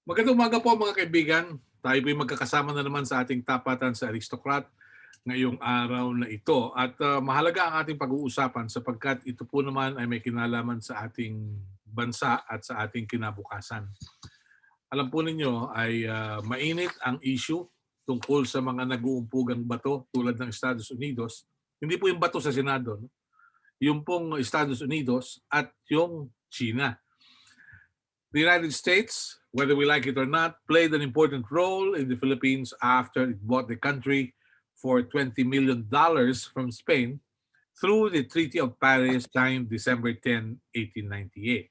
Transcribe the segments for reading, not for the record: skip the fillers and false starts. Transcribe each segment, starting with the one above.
Magandang umaga po mga kaibigan. Tayo po'y magkakasama na naman sa ating tapatan sa Aristocrat ngayong araw na ito. At mahalaga ang ating pag-uusapan sapagkat ito po naman ay may kinalaman sa ating bansa at sa ating kinabukasan. Alam po ninyo ay mainit ang issue tungkol sa mga nag-uumpugang bato tulad ng Estados Unidos. Hindi po yung bato sa Senado, no? Yung pong Estados Unidos at yung China. The United States, whether we like it or not, played an important role in the Philippines after it bought the country for $20 million from Spain through the Treaty of Paris signed December 10, 1898.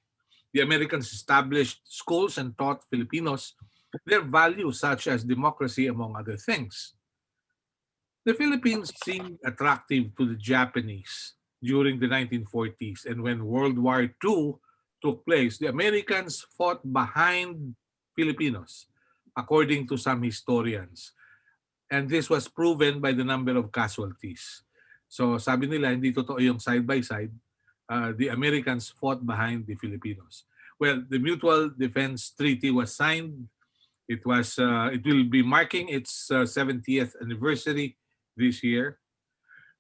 The Americans established schools and taught Filipinos their values such as democracy, among other things. The Philippines seemed attractive to the Japanese during the 1940s, and when World War II took place, the Americans fought behind Filipinos, according to some historians. And this was proven by the number of casualties. So sabi nila, hindi totoo yung side by side. The Americans fought behind the Filipinos. Well, the Mutual Defense Treaty was signed. It will be marking its 70th anniversary this year.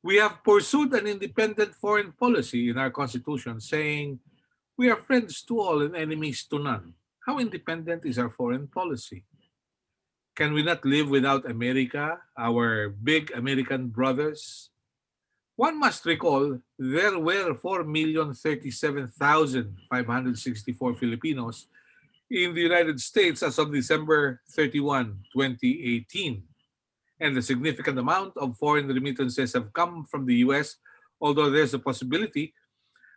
We have pursued an independent foreign policy in our Constitution, saying we are friends to all and enemies to none. How independent is our foreign policy? Can we not live without America, our big American brothers? One must recall there were 4,037,564 Filipinos in the United States as of December 31, 2018. And a significant amount of foreign remittances have come from the U.S., although there's a possibility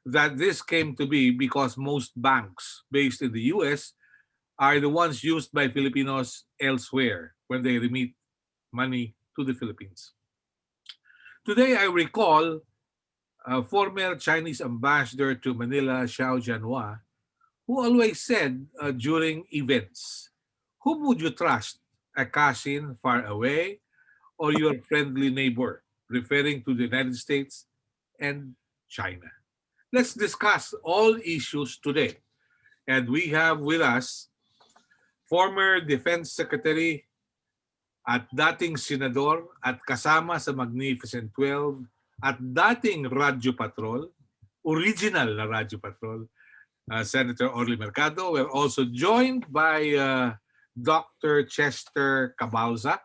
that this came to be because most banks based in the U.S. are the ones used by Filipinos elsewhere when they remit money to the Philippines. Today, I recall former Chinese ambassador to Manila, Xiao Jianhua, who always said during events, "Whom would you trust, a cousin far away or your friendly neighbor?" referring to the United States and China. Let's discuss all issues today. And we have with us former Defense Secretary at dating Senador at kasama sa Magnificent 12 at dating Radyo Patrol, original na Radyo Patrol, Senator Orly Mercado. We're also joined by Dr. Chester Cabalza.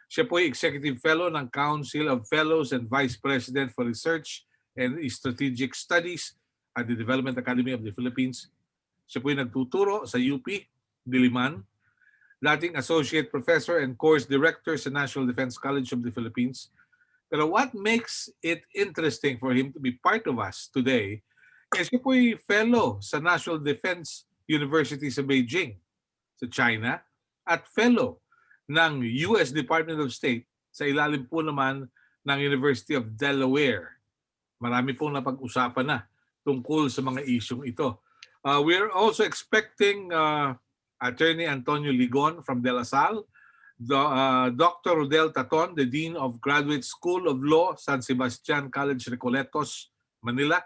Siya po ay Executive Fellow ng Council of Fellows and Vice President for Research and Strategic Studies at the Development Academy of the Philippines. Siya po ay nagtuturo sa UP, Diliman, dating Associate Professor and Course Director sa National Defense College of the Philippines. Pero what makes it interesting for him to be part of us today is siya po ay Fellow sa National Defense University sa Beijing, sa China, at Fellow ng US Department of State sa ilalim po naman ng University of Delaware. Marami pong napag-usapan na tungkol sa mga isyong ito. We're also expecting Attorney Antonio Ligon from De La Salle, Dr. Rodel Taton, the Dean of Graduate School of Law, San Sebastian College, Recoletos, Manila.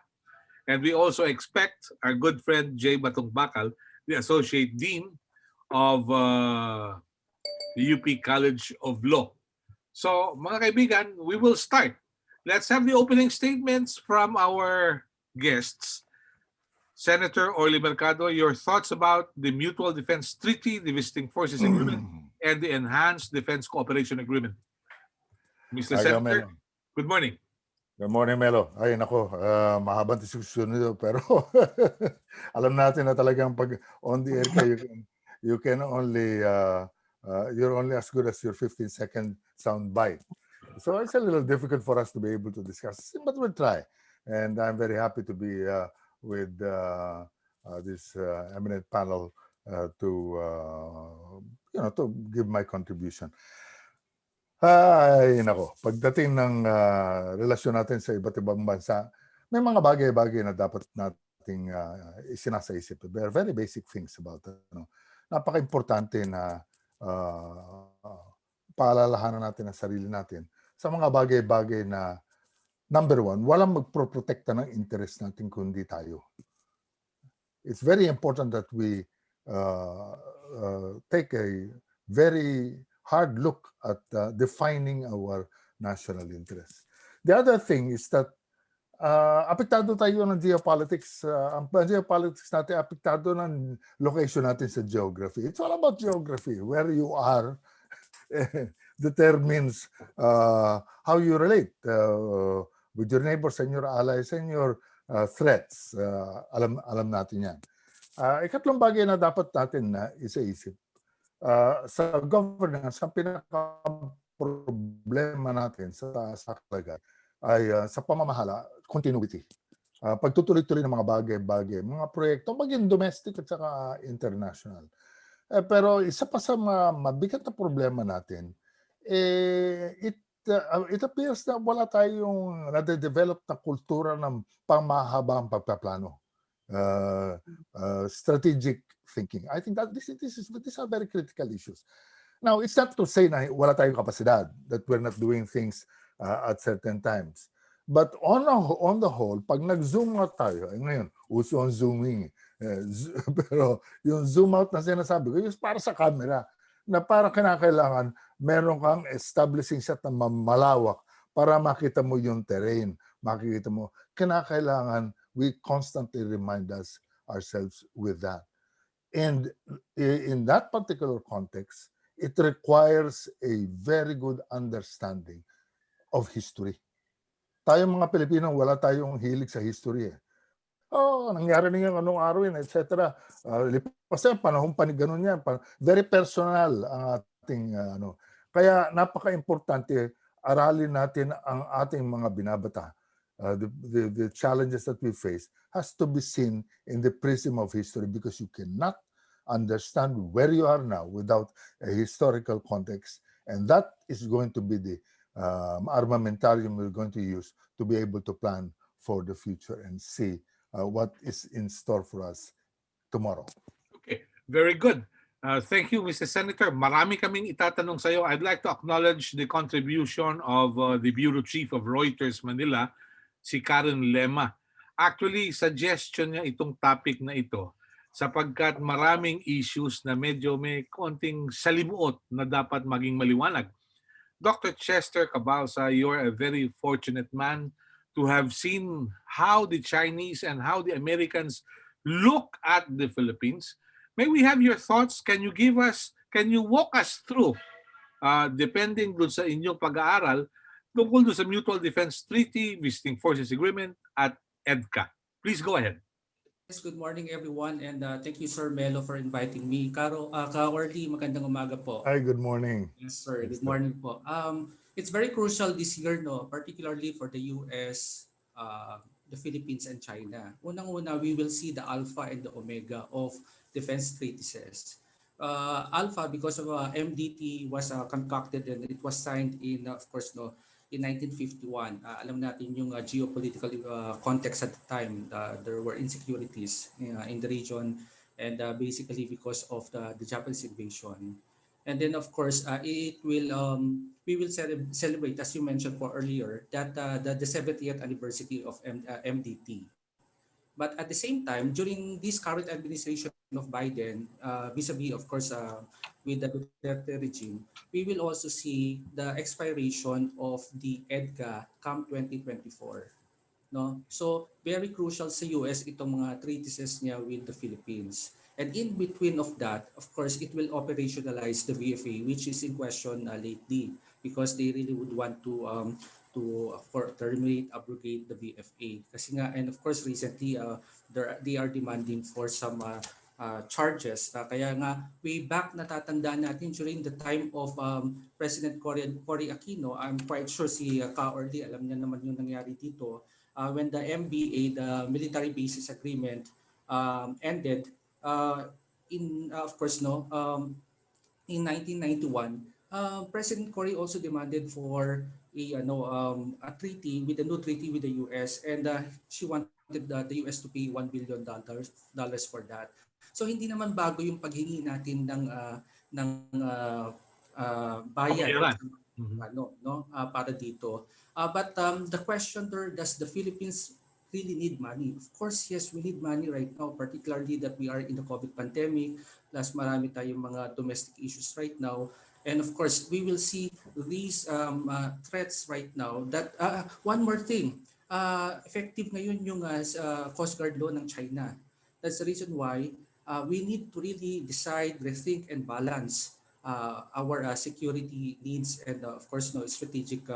And we also expect our good friend Jay Batong Bakal, the Associate Dean of the UP College of Law. So, mga kaibigan, we will start. Let's have the opening statements from our guests. Senator Orly Mercado, your thoughts about the Mutual Defense Treaty, the Visiting Forces Agreement, and the Enhanced Defense Cooperation Agreement. Mr. Senator, good morning. Good morning, Melo. Ay, nako, mahabang diskusyon nito, pero alam natin na talagang pag on the air ka, you can only, you're only as good as your 15-second sound bite. So it's a little difficult for us to be able to discuss, but we'll try. And I'm very happy to be with this eminent panel to give my contribution. Ay, nako, pagdating ng relasyon natin sa iba't ibang bansa, may mga bagay-bagay na dapat nating isinasa-isip. There are very basic things about it. Napaka-importante na paalalahanan natin ang sarili natin sa mga bagay-bagay na, number one, walang magproprotekta ng interest natin kundi tayo. It's very important that we take a very hard look at defining our national interests. The other thing is that apektado tayo ng geopolitics. Ang geopolitics natin, apektado ng location natin sa geography. It's all about geography. Where you are determines how you relate with your neighbors and your allies and your threats. Alam natin yan. Ikatlong bagay na dapat natin na isa-isip. Sa governance, ang pinaka-problema natin sa kalagay ay sa pamamahala, continuity. Pagtutuloy-tuloy ng mga bagay-bagay, mga proyekto, maging domestic at saka international. Pero isa pa sa mabigat na problema natin, it appears na wala tayong nade-develop na kultura ng pamahabang pagpaplano. Strategic thinking. I think that these are very critical issues. Now, it's not to say na wala tayong kapasidad, that we're not doing things at certain times. But on the whole, pag nag-zoom out tayo, ngayon, uso ang zooming. Pero yung zoom out na sinasabi ko, yung para sa camera, na para kinakailangan, meron kang establishing set na malawak para makita mo yung terrain, makikita mo. Kinakailangan, we constantly remind ourselves with that. And in that particular context, it requires a very good understanding of history. Tayong mga Pilipino, wala tayong hilig sa history. Nangyari na yung anong araw yun, etc. Lipas yan, panahon pa ni ganun yan. Very personal ang ating Kaya napaka-importante, aralin natin ang ating mga binabata. The challenges that we face has to be seen in the prism of history, because you cannot understand where you are now without a historical context. And that is going to be the armamentarium we're going to use to be able to plan for the future and see what is in store for us tomorrow. Okay, very good. Thank you, Mr. Senator. Marami kaming itatanong sa iyo. I'd like to acknowledge the contribution of the Bureau Chief of Reuters Manila, si Karen Lema. Actually, suggestion niya itong topic na ito sapagkat maraming issues na medyo may konting salimuot na dapat maging maliwanag. Dr. Chester Cabalsa, you're a very fortunate man to have seen how the Chinese and how the Americans look at the Philippines. May we have your thoughts? Can you walk us through, depending dun sa inyong pag-aaral, tungkol dun sa Mutual Defense Treaty, Visiting Forces Agreement, at EDCA? Please go ahead. Yes, good morning everyone, and thank you Sir Melo for inviting me. Ka-Orly, magandang umaga po. Hi, good morning. Yes sir, good morning po. It's very crucial this year, particularly for the US, the Philippines and China. Unang-una, we will see the alpha and the omega of defense treaties. Alpha because of MDT was concocted and it was signed in, of course, in 1951. Alam natin yung geopolitical context at the time. There were insecurities in the region, and basically because of the Japanese invasion. And then of course, we will celebrate, as you mentioned po earlier, that the 70th anniversary of MDT. But at the same time, during this current administration of Biden, vis-a-vis, of course, with the Duterte regime, we will also see the expiration of the EDCA come 2024. No? So, very crucial sa US itong mga treaties niya with the Philippines. And in between of that, of course, it will operationalize the VFA, which is in question lately, because they really would want to terminate, abrogate the VFA. Kasi nga, and of course, recently, they are demanding for some charges. Kaya nga, way back, natatandaan natin during the time of President Cory Aquino, I'm quite sure si Ka-Orly, alam niya naman yung nangyari dito, when the MBA, the Military Bases Agreement, ended, of course, in 1991, President Cory also demanded for a treaty, with a new treaty with the US, and she wanted the US to pay $1 billion for that. So hindi naman bago yung paghingi natin ng bayad para dito. But the question there, does the Philippines really need money. Of course, yes, we need money right now, particularly that we are in the COVID pandemic, plus marami tayong mga domestic issues right now. And of course, we will see these threats right now. That one more thing, effective ngayon yung Coast Guard law ng China. That's the reason why we need to really decide, rethink, and balance our security needs and of course no strategic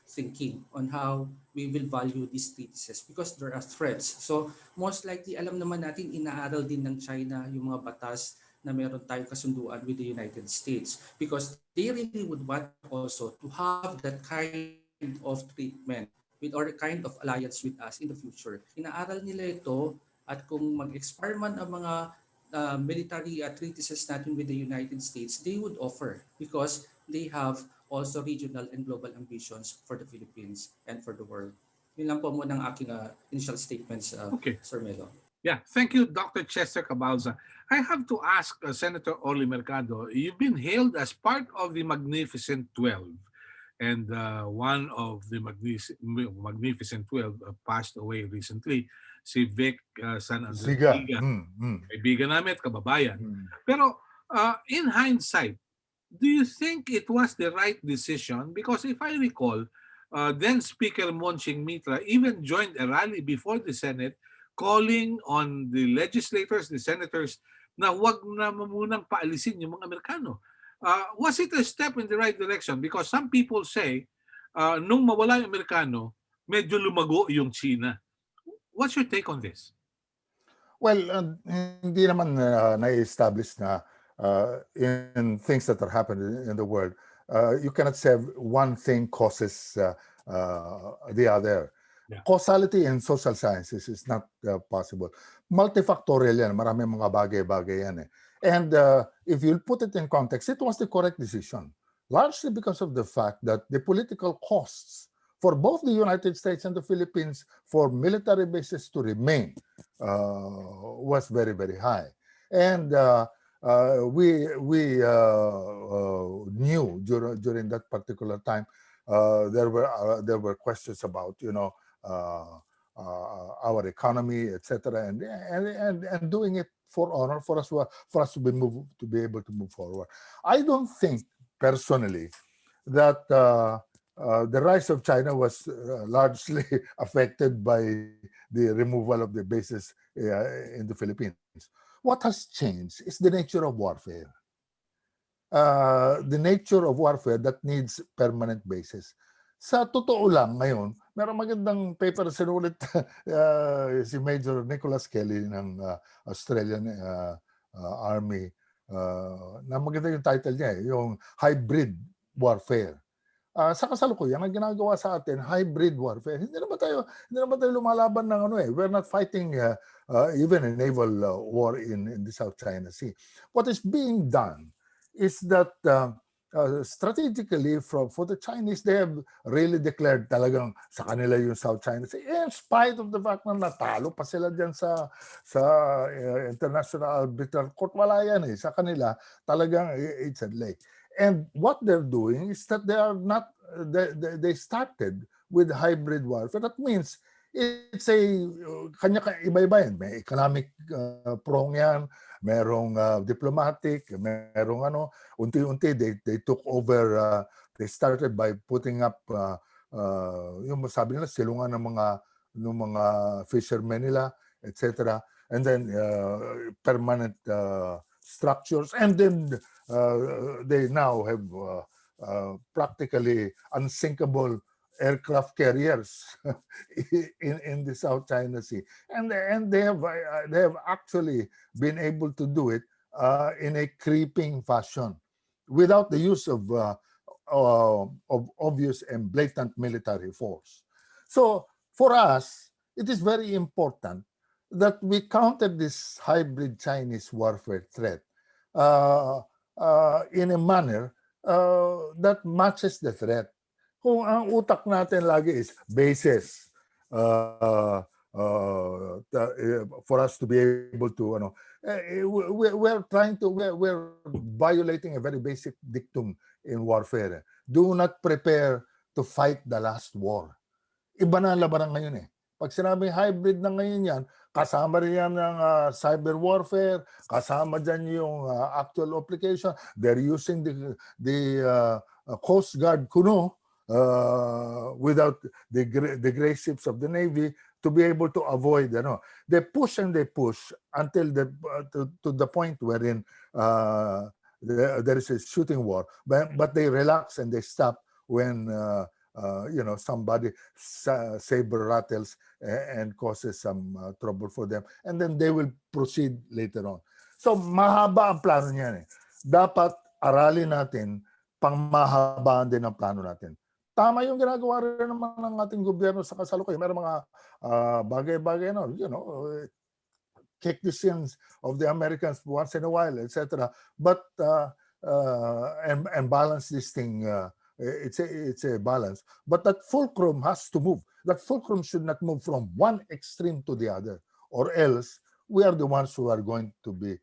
thinking on how we will value these treaties because there are threats. So most likely alam naman natin inaaral din ng China yung mga batas na meron tayong kasunduan with the United States because they really would want also to have that kind of treatment with or kind of alliance with us in the future. Inaaral nila ito at kung mag-expire man ang mga military treaties natin with the United States, they would offer because they have also regional and global ambitions for the Philippines and for the world. Yun lang po muna ang aking initial statements, Okay. Sir Melo. Yeah, thank you, Dr. Chester Cabalza. I have to ask Senator Orly Mercado, you've been hailed as part of the Magnificent 12. And one of the Magnificent 12 passed away recently, si Vic San Andres Siga. Siga. Kaibigan namin at kababayan. Pero in hindsight, do you think it was the right decision? Because if I recall, then Speaker Monching Mitra even joined a rally before the Senate calling on the legislators, the senators, na wag na munang paalisin yung mga Amerikano. Was it a step in the right direction? Because some people say, nung mawala yung Amerikano, medyo lumago yung China. What's your take on this? Well, hindi naman na-establish na in things that are happening in the world, you cannot say one thing causes the other. Yeah. Causality in social sciences is not possible. Multifactorial yan. Maraming mga bagay-bagay yan eh. And if you put it in context, it was the correct decision. Largely because of the fact that the political costs for both the United States and the Philippines for military bases to remain was very, very high. And we knew during that particular time there were questions about our economy, etc., and doing it for honor for us to be able to move forward. I don't think personally that the rise of China was largely affected by the removal of the bases in the Philippines. What has changed is the nature of warfare. The nature of warfare that needs permanent bases. Sa totoo lang ngayon, meron magandang paper sinulit si Major Nicholas Kelly ng Australian Army na maganda yung title niya yung hybrid warfare. Sa kasalukuyan, ang ginagawa sa atin, hybrid warfare. Hindi naman tayo lumalaban ng we're not fighting even a naval war in the South China Sea. What is being done is that strategically for the Chinese, they have really declared talagang sa kanila yung South China Sea. In spite of the fact na natalo pa sila dyan sa International Arbitral Court, wala yan eh. Sa kanila, talagang it's a lake. And what they're doing is that they started with hybrid warfare. That means it's iba-iba yan. May economic prong yan, merong diplomatic, merong unti-unti they took over, they started by putting up yung sabi nila silungan ng mga fishermen nila, etc. And then permanent structures, and then they now have practically unsinkable aircraft carriers in the South China Sea, and they have actually been able to do it in a creeping fashion, without the use of obvious and blatant military force. So for us, it is very important that we counter this hybrid Chinese warfare threat in a manner that matches the threat. Kung ang utak natin lagi is bases for us to be able to we're violating a very basic dictum in warfare. Do not prepare to fight the last war. Iba na ang labanan ngayon eh. Pag sinabing hybrid na ngayon yan, kasama rin yan ng cyber warfare, kasama dyan yung actual application. They're using the Coast Guard Kuno without the gray ships of the Navy to be able to avoid, they push and they push until to the point wherein there is a shooting war, but they relax and they stop when somebody saber rattles and causes some trouble for them, and then they will proceed later on. So mahaba ang plano niyan. Dapat aralin natin, pangmahabaan din ang plano natin. Tama yung ginagawa rin naman ng ating gobyerno sa kasalukuyan. Meron mga bagay-bagay, kick the sins of the Americans once in a while, etc. But and balance this thing. It's a balance. But that fulcrum has to move. That fulcrum should not move from one extreme to the other, or else we are the ones who are going to be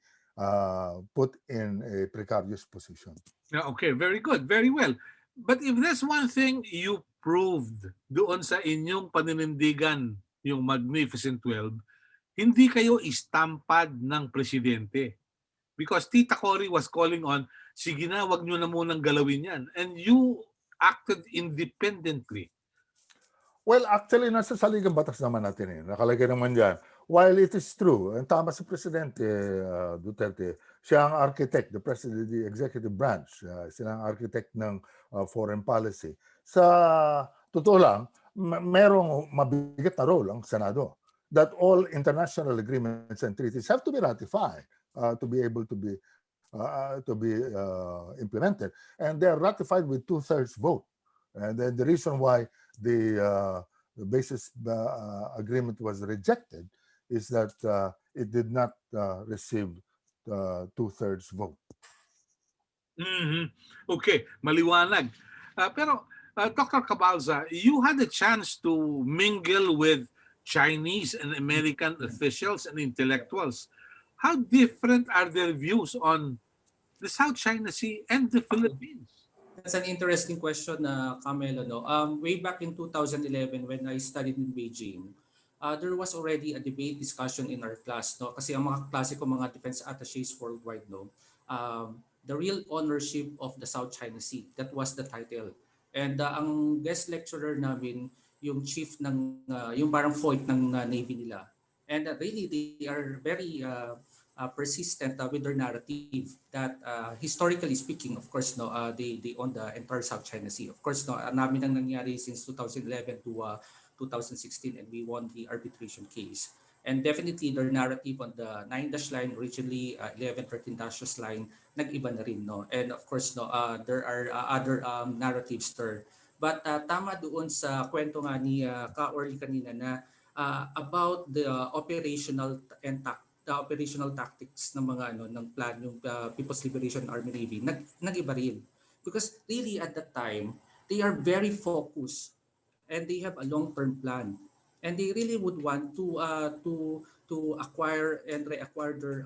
put in a precarious position. Okay, very good, very well. But if there's one thing you proved doon sa inyong paninindigan, yung Magnificent 12, hindi kayo istampad ng presidente. Because Tita Cory was calling on, sige na, wag nyo na munang galawin yan. And you acted independently. Well, actually, nasa saligang batas naman natin. Nakalagay naman dyan. While it is true, and tama si Presidente Duterte, siya ang architect, the president, the executive branch, siya ang architect ng foreign policy. Sa totoo lang, merong mabigat na role ang Senado that all international agreements and treaties have to be ratified to be able to be implemented, and they are ratified with 2/3 vote. And then the reason why the basis agreement was rejected is that it did not receive 2/3 vote. Okay, maliwanag. Pero Dr. Cabalza, you had a chance to mingle with Chinese and American officials and intellectuals. How different are their views on the South China Sea and the Philippines? That's an interesting question, Camelo. No? Way back in 2011, when I studied in Beijing, there was already a debate discussion in our class. No? Kasi ang mga klase ko, mga defense attaches worldwide, no? The real ownership of the South China Sea. That was the title. And ang guest lecturer namin, yung chief ng, yung parang FOIT ng Navy nila. And really, they are very persistent with their narrative that historically speaking, of course, no, they own the entire South China Sea. Of course, no, namin ang nangyari since 2011 to 2016, and we won the arbitration case. And definitely their narrative on the 9-dash line, originally 11-13-dash line, nag-iba na rin, no. And of course, no, there are other narratives there. But tama doon sa kwento nga ni Ka-Orly kanina na about the operational and the operational tactics ng mga ng plan yung People's Liberation Army Navy nag-iba rin, because really at that time they are very focused and they have a long-term plan, and they really would want to acquire and reacquire their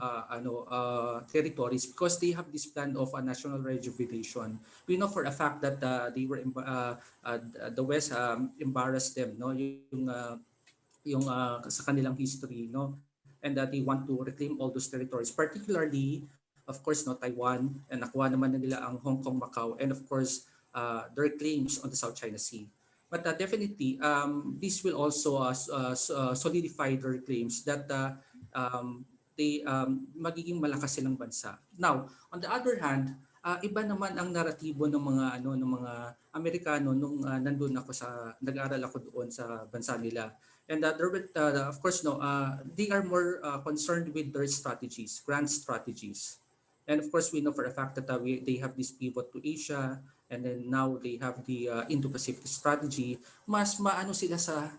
territories, because they have this plan of a national rejuvenation. We know for a fact that they were the West embarrassed them, no, yung sa kanilang history, no, and that they want to reclaim all those territories, particularly of course no, Taiwan, and nakuha naman na nila ang Hong Kong, Macau, and of course their claims on the South China Sea. But definitely this will also solidify their claims that they magiging malakas silang bansa. Now, on the other hand, iba naman ang naratibo ng mga ng mga Amerikano nung nandun ako nag-aral ako doon sa bansa nila. And of course, no, they are more concerned with their strategies, grand strategies. And of course, we know for a fact that they have this pivot to Asia, and then now they have the Indo-Pacific strategy. Mas maano sila sa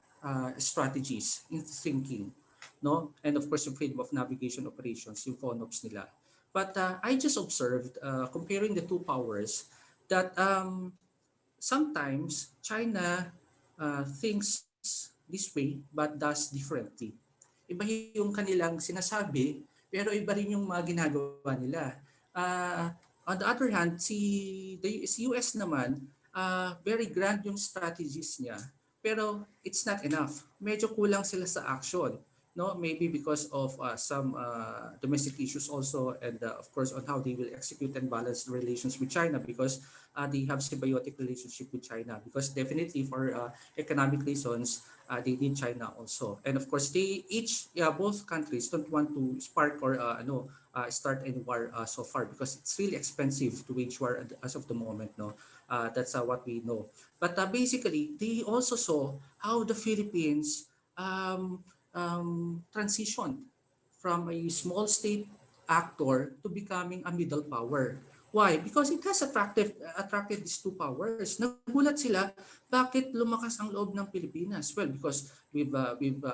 strategies, in thinking, no? And of course, yung freedom of navigation operations, yung FONOPs nila. But I just observed, comparing the two powers, that sometimes China thinks this way but does differently. Iba yung kanilang sinasabi, pero iba rin yung mga ginagawa nila. On the other hand, si US naman, very grand yung strategies niya, Pero it's not enough. Medyo kulang sila sa action. No, maybe because of some domestic issues also, and of course on how they will execute and balance the relations with China, because they have symbiotic relationship with China, because definitely for economic reasons they need China also, and of course they each, both countries don't want to spark or start any war so far, because it's really expensive to wage war as of the moment. No, that's what we know. But basically, they also saw how the Philippines transitioned from a small state actor to becoming a middle power. Why? Because it has attracted these two powers. Nagulat sila, bakit lumakas ang loob ng Pilipinas? Well, because we've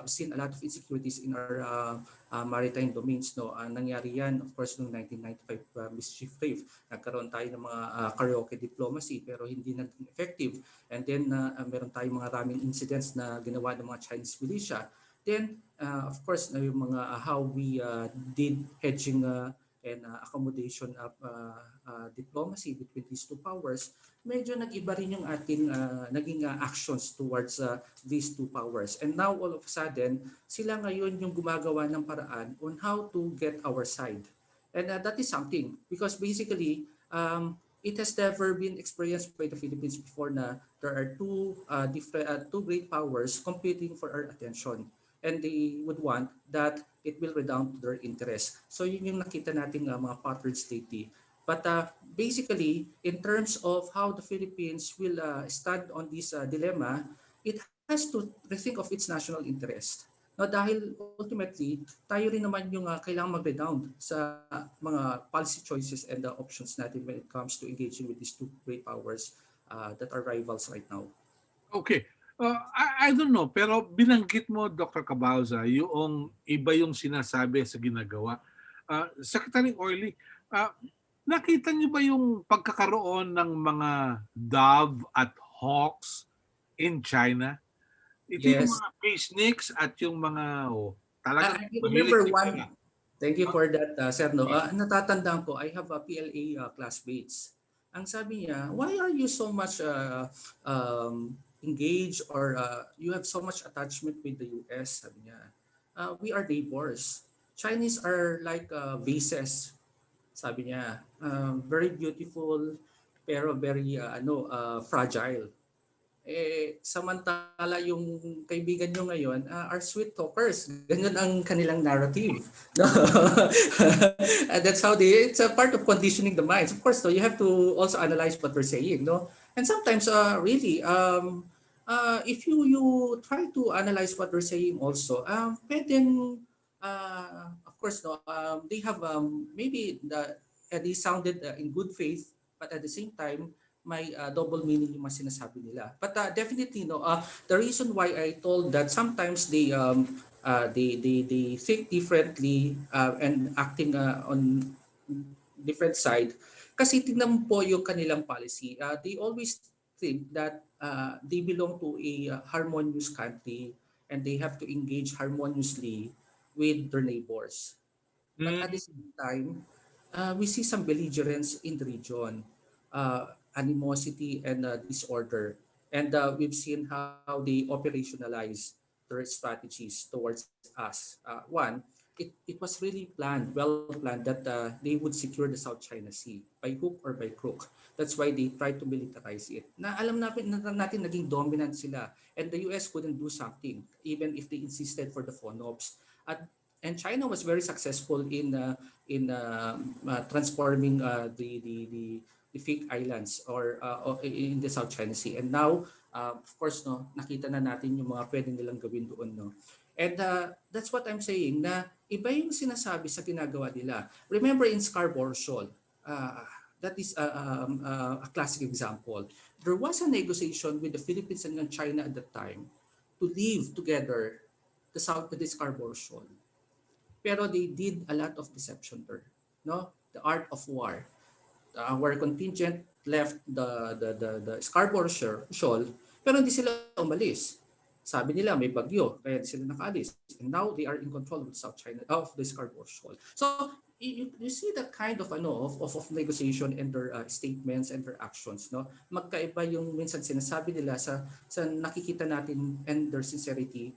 seen a lot of insecurities in our maritime domains. No, nangyari yan, of course, noong 1995 mischief wave. Nagkaroon tayo ng mga karaoke diplomacy, pero hindi naging effective. And then meron tayong mga raming incidents na ginawa ng mga Chinese militia. Then, of course, yung mga how we did hedging and accommodation of diplomacy between these two powers, medyo nag-iba rin yung ating naging actions towards these two powers. And now, all of a sudden, sila ngayon yung gumagawa ng paraan on how to get our side. And that is something, because basically, it has never been experienced by the Philippines before na there are two great powers competing for our attention, and they would want that it will redound to their interest. So yun yung nakita nating mga patterns lately. But basically, in terms of how the Philippines will stand on this dilemma, it has to rethink of its national interest. No, dahil ultimately, tayo rin naman yung kailangang mag-redound sa mga policy choices and the options natin when it comes to engaging with these two great powers that are rivals right now. Okay. I don't know, pero binanggit mo, Dr. Cabauza, yung iba yung sinasabi sa ginagawa. Secretary Orly, nakita niyo ba yung pagkakaroon ng mga dove at hawks in China? Ito yung Yes. mga peaceniks at yung mga talagang I mahilig remember sa one. pera. Thank you for that, Sir. No, natatandaan ko, I have a PLA classmates. Ang sabi niya, why are you so much engaged, or you have so much attachment with the US? Sabi niya, we are neighbors. Chinese are like vases. Sabi niya, very beautiful, pero very fragile. Samantala yung kaibigan nyo ngayon are sweet talkers. Ganyan ang kanilang narrative. No? That's how it's a part of conditioning the minds. Of course, though, you have to also analyze what they're saying. No? And sometimes, really, if you try to analyze what they're saying also, pwedeng, of course, no, they have maybe they sounded in good faith, but at the same time, may double meaning yung mga sinasabi nila. But definitely, no, the reason why I told that sometimes they think differently and acting on different side, kasi tingnan mo po yung kanilang policy. They always think that they belong to a harmonious country, and they have to engage harmoniously with their neighbors. But at the same time, we see some belligerence in the region, animosity and disorder. And we've seen how they operationalize their strategies towards us. One, it was really planned, well planned, that they would secure the South China Sea by hook or by crook. That's why they tried to militarize it. Na alam natin naging dominant sila, and the US couldn't do something even if they insisted for the FONOPs. And China was very successful in transforming the fake islands or in the South China Sea. And now, of course, no, nakita na natin yung mga pwede nilang gawin doon, no. And that's what I'm saying, na iba yung sinasabi sa ginagawa nila. Remember in Scarborough Shoal, that is a classic example. There was a negotiation with the Philippines and China at that time to live together the Scarborough Shoal. Pero they did a lot of deception there, no? The art of war. Our contingent left the Scarborough Shoal, pero hindi sila umalis. Sabi nila may bagyo, kaya hindi sila nakaalis. And now they are in control of South China, of the Scarborough Shoal. So you see the kind of of negotiation and their statements and their actions, no, magkaiba yung minsan sinasabi nila sa nakikita natin and their sincerity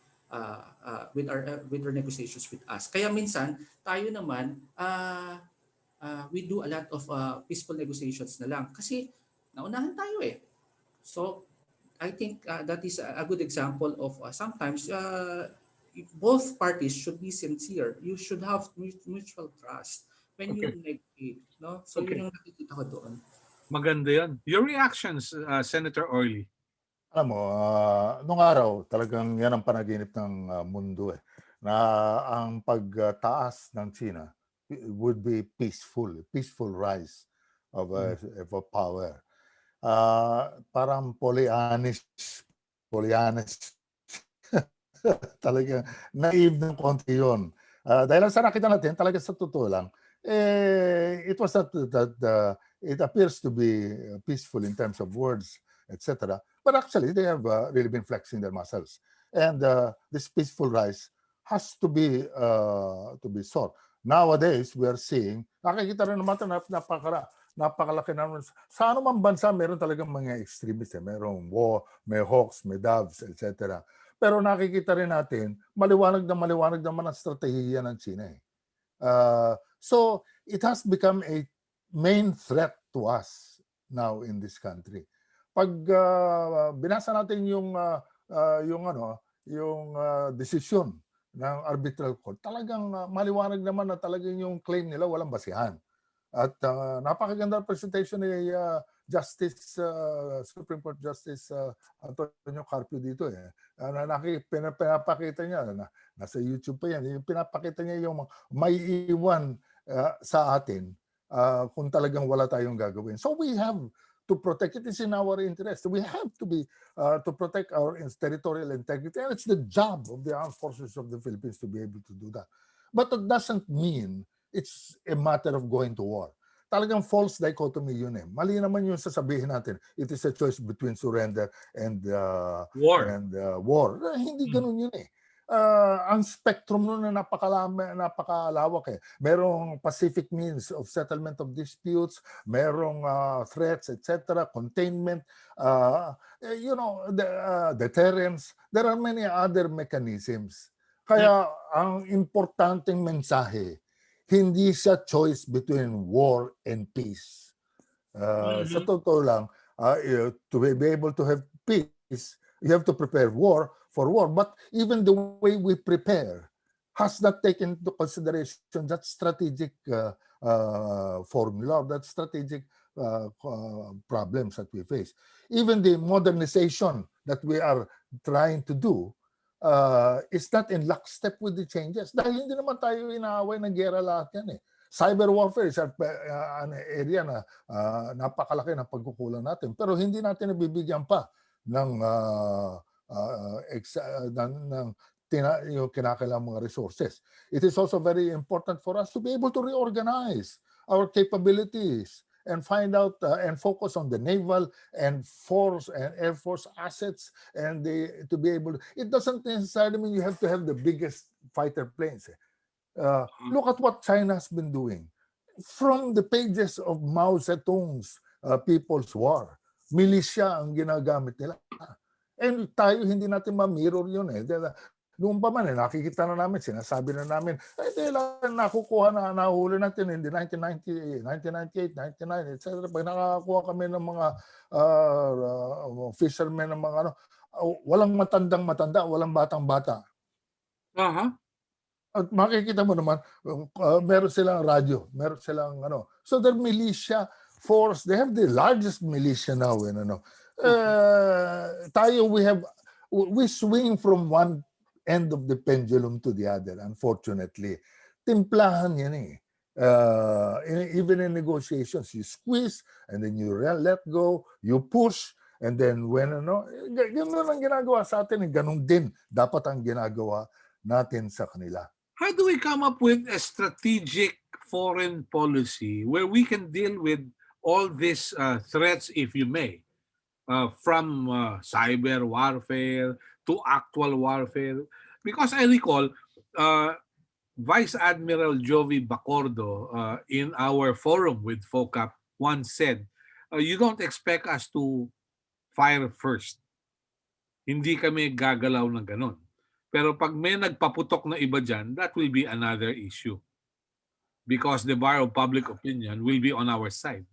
with their negotiations with us. Kaya minsan tayo naman we do a lot of peaceful negotiations na lang kasi naunahan tayo eh. So I think that is a good example of sometimes both parties should be sincere. You should have mutual trust when you Okay. negotiate, no? So Okay. yun yung nakikita ko doon. Maganda yan. Your reactions, Senator Orly. Alam mo, nung araw, talagang yan ang panaginip ng mundo eh. Na ang pagtaas ng China would be peaceful rise of a power. Parang Pollyannish. Talagang naive ng konti yun. Dahil sa nakita natin, talaga sa totoo lang, it was not that it appears to be peaceful in terms of words, etc. But actually, they have really been flexing their muscles. And this peaceful rise has to be sought. Nowadays, we are seeing, nakikita rin naman ito, napakalaki naman. Sa anumang bansa, meron talagang mga extremists. Merong war, may hawks, may doves, etc. Pero nakikita rin natin, maliwanag naman ang strategiya ng China. So, it has become a main threat to us now in this country. Pag binasa natin yung desisyon ng arbitral court, talagang maliwanag naman na talagang yung claim nila walang basihan. At napakaganda presentation ni Supreme Court Justice Antonio Carpio dito eh. Pinapakita niya, nasa YouTube pa yan, yung pinapakita niya yung maiiwan sa atin kung talagang wala tayong gagawin. So we have to protect it. Is in our interest. We have to be to protect our territorial integrity, and it's the job of the armed forces of the Philippines to be able to do that. But that doesn't mean it's a matter of going to war. Talagang false dichotomy yun eh. Mali naman yung sasabihin natin. It is a choice between surrender and war. Hindi ganun yun eh. Ang spectrum nun na napakalawak eh. Merong pacific means of settlement of disputes, merong threats, etc., containment, deterrence. There are many other mechanisms. Kaya ang importanteng mensahe, hindi siya choice between war and peace. Sa totoo lang, to be able to have peace, you have to prepare for war. But even the way we prepare has not taken into consideration that strategic formula, that strategic problems that we face. Even the modernization that we are trying to do is not in lockstep with the changes. Dahil hindi naman tayo inaaway ng gera lahat yan eh. Cyber warfare is an area na napakalaki ng pagkukulang natin. Pero hindi natin nabibigyan pa ng yung kinakailangang mga resources. It is also very important for us to be able to reorganize our capabilities and find out and focus on the naval and force and air force assets and to be able to, it doesn't necessarily mean you have to have the biggest fighter planes. Look at what China has been doing. From the pages of Mao Zedong's People's War, militia ang ginagamit nila. And tayo hindi natin ma-mirror yun eh. Noon pa man, nakikita na namin, sinasabi na namin, nakukuha na, nahuli natin in the 1998, 99, etc. Pag nakakuha kami ng mga fishermen ng mga walang matandang-matanda, walang batang-bata. At makikita mo naman, meron silang radyo, meron silang So their militia force, they have the largest militia now. Tayo, we swing from one end of the pendulum to the other, unfortunately. Timplahan yan eh. Even in negotiations, you squeeze, and then you let go, you push, and then when, ganun ang ginagawa sa atin, ganun din dapat ang ginagawa natin sa kanila. How do we come up with a strategic foreign policy where we can deal with all these threats, if you may, from cyber warfare to actual warfare? Because I recall Vice Admiral Jovi Bacordo in our forum with FOCAP once said, you don't expect us to fire first. Hindi kami gagalaw ng ganon. Pero pag may nagpaputok na iba dyan, that will be another issue. Because the bar of public opinion will be on our side.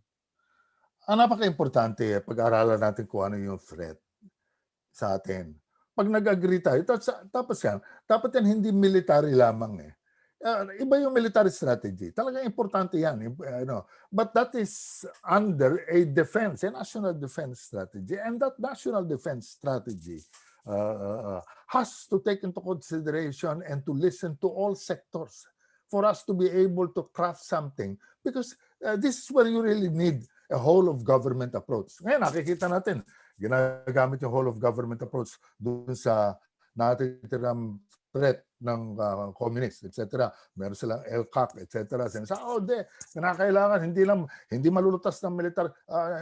Ang napaka-importante, pag-aralan natin kung ano yung threat sa atin. Pag nag-agree tayo, tapos yan, dapat yan hindi military lamang eh. Iba yung military strategy. Talagang importante yan. But that is under a defense, a national defense strategy. And that national defense strategy has to take into consideration and to listen to all sectors for us to be able to craft something. Because this is where you really need a whole of government approach. Ngayon, nakikita natin, ginagamit yung whole of government approach dun sa natitirang threat ng communist, etc. Meron silang LCAC, etc. Kinakailangan hindi malulutas ng militar.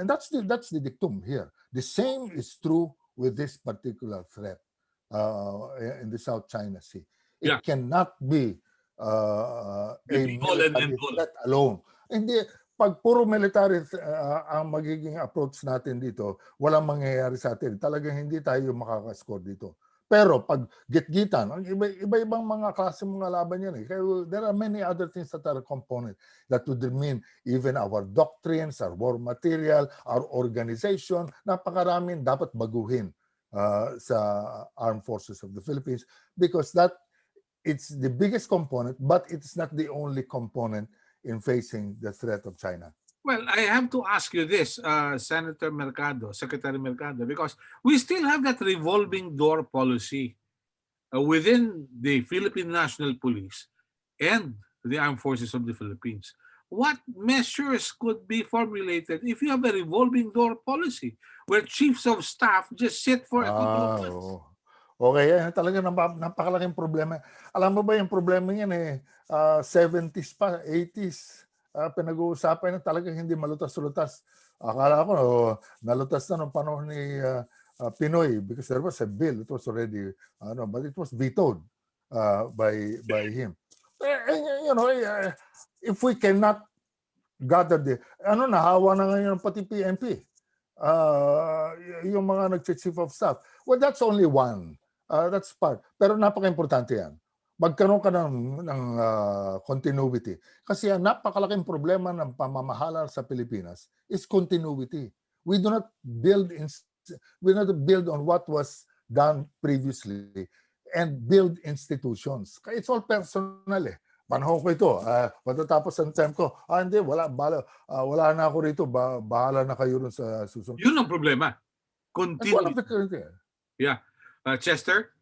And that's the dictum here. The same is true with this particular threat in the South China Sea. It cannot be a military threat alone. Hindi, pag puro military ang magiging approach natin dito, walang mangyayari sa atin. Talagang hindi tayo makakascore dito. Pero pag gitgitan, iba-ibang mga klase mga laban yan eh. Kaya there are many other things that are component that would mean even our doctrines, our war material, our organization, napakaraming dapat baguhin sa Armed Forces of the Philippines because it's the biggest component, but it's not the only component in facing the threat of China. Well, I have to ask you this, Senator Mercado, Secretary Mercado, because we still have that revolving door policy within the Philippine National Police and the Armed Forces of the Philippines. What measures could be formulated if you have a revolving door policy where chiefs of staff just sit for a couple of months? Okay, yan talaga napakalaking problema. Alam mo ba yung problema yan 70s pa, 80s. Pinag-uusapan na talagang hindi malutas-lutas. Akala ko nalutas na nung panahon ni Pinoy because there was a bill. It was already, but it was vetoed by him. If we cannot gather nahawa na ngayon pati PNP. Yung mga nag-chief of staff. Well, that's only one. That's part. Pero napaka-importante yan. Magkaroon ka ng continuity. Kasi ang napakalaking problema ng pamamahala sa Pilipinas is continuity. We do not build on what was done previously and build institutions. It's all personal eh. Panahon ko ito, matatapos ang term ko, hindi, wala na ako rito, bahala na kayo rin sa susunod. Yun ang problema. Continuity. Yeah. Chester?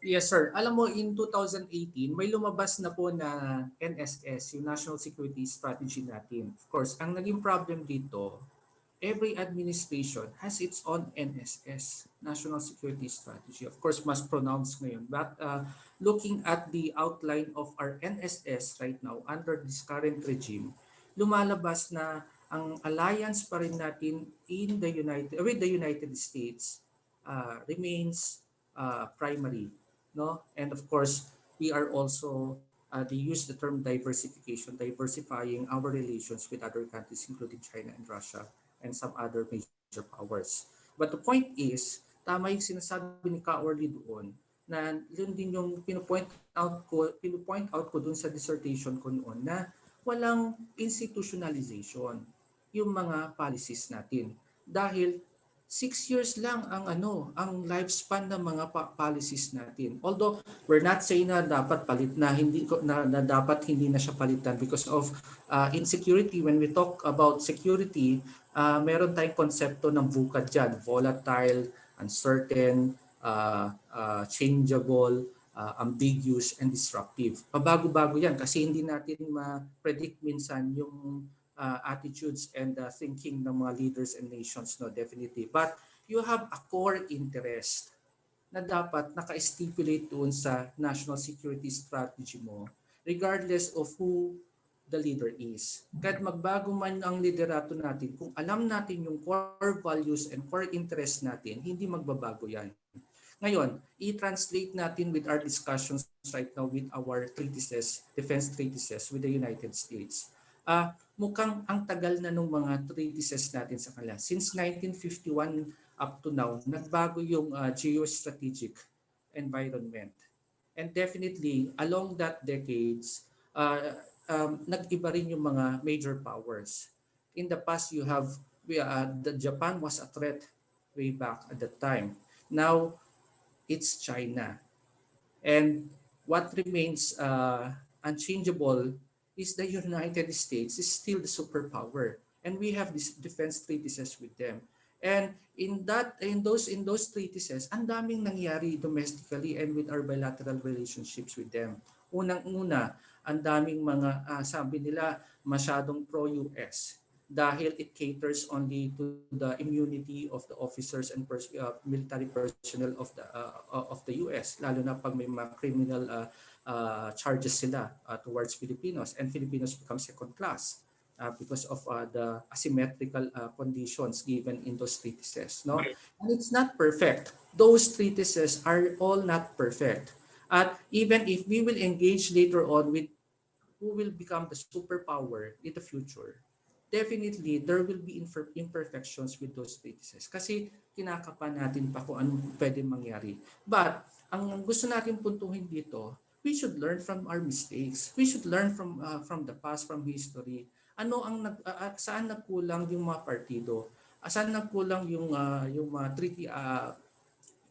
Yes, sir. Alam mo, in 2018, may lumabas na po na NSS, yung National Security Strategy natin. Of course, ang naging problem dito, every administration has its own NSS, National Security Strategy. Of course, mas pronounced ngayon. But looking at the outline of our NSS right now, under this current regime, lumalabas na ang alliance pa rin natin with the United States remains primary. No, and of course we are also they use the term diversifying our relations with other countries including China and Russia and some other major powers. But the point is, tama yung sinasabi ni Ka-Orly doon na yun din yung pinupoint out ko doon sa dissertation ko noon na walang institutionalization yung mga policies natin dahil 6 years lang ang lifespan ng mga policies natin. Although we're not saying na dapat palit na dapat hindi na siya palitan because of insecurity. When we talk about security, meron tayong konsepto ng VUCA dyan, volatile, uncertain, changeable, ambiguous, and disruptive. Pabago-bago yan kasi hindi natin ma-predict minsan yung attitudes and thinking ng mga leaders and nations, no, definitely. But you have a core interest na dapat naka-stipulate doon sa national security strategy mo regardless of who the leader is. Kahit magbago man ang liderato natin, kung alam natin yung core values and core interest natin, hindi magbabago yan. Ngayon, i-translate natin with our discussions right now with our treatises, defense treatises with the United States. Mukhang ang tagal na nung mga treatises natin sa kanila. Since 1951 up to now, nagbago yung geostrategic environment. And definitely, along that decades, nag-iba rin yung mga major powers. In the past, the Japan was a threat way back at that time. Now, it's China. And what remains unchangeable is the United States is still the superpower, and we have these defense treatises with them. And in those treatises, ang daming nangyari domestically and with our bilateral relationships with them. Unang-una, ang daming mga sabi nila masyadong pro-US dahil it caters only to the immunity of the officers and military personnel of the US, lalo na pag may mga criminal charges sila towards Filipinos, and Filipinos become second class because of the asymmetrical conditions given in those treatises, no? And it's not perfect. Those treatises are all not perfect. At even if we will engage later on with who will become the superpower in the future, definitely there will be imperfections with those treatises kasi kinakapan natin pa kung ano pwede mangyari. But ang gusto natin puntuhin dito, we should learn from our mistakes. We should learn from the past, from history. Ano ang saan nagkulang yung mga partido? Saan nagkulang yung mga treaty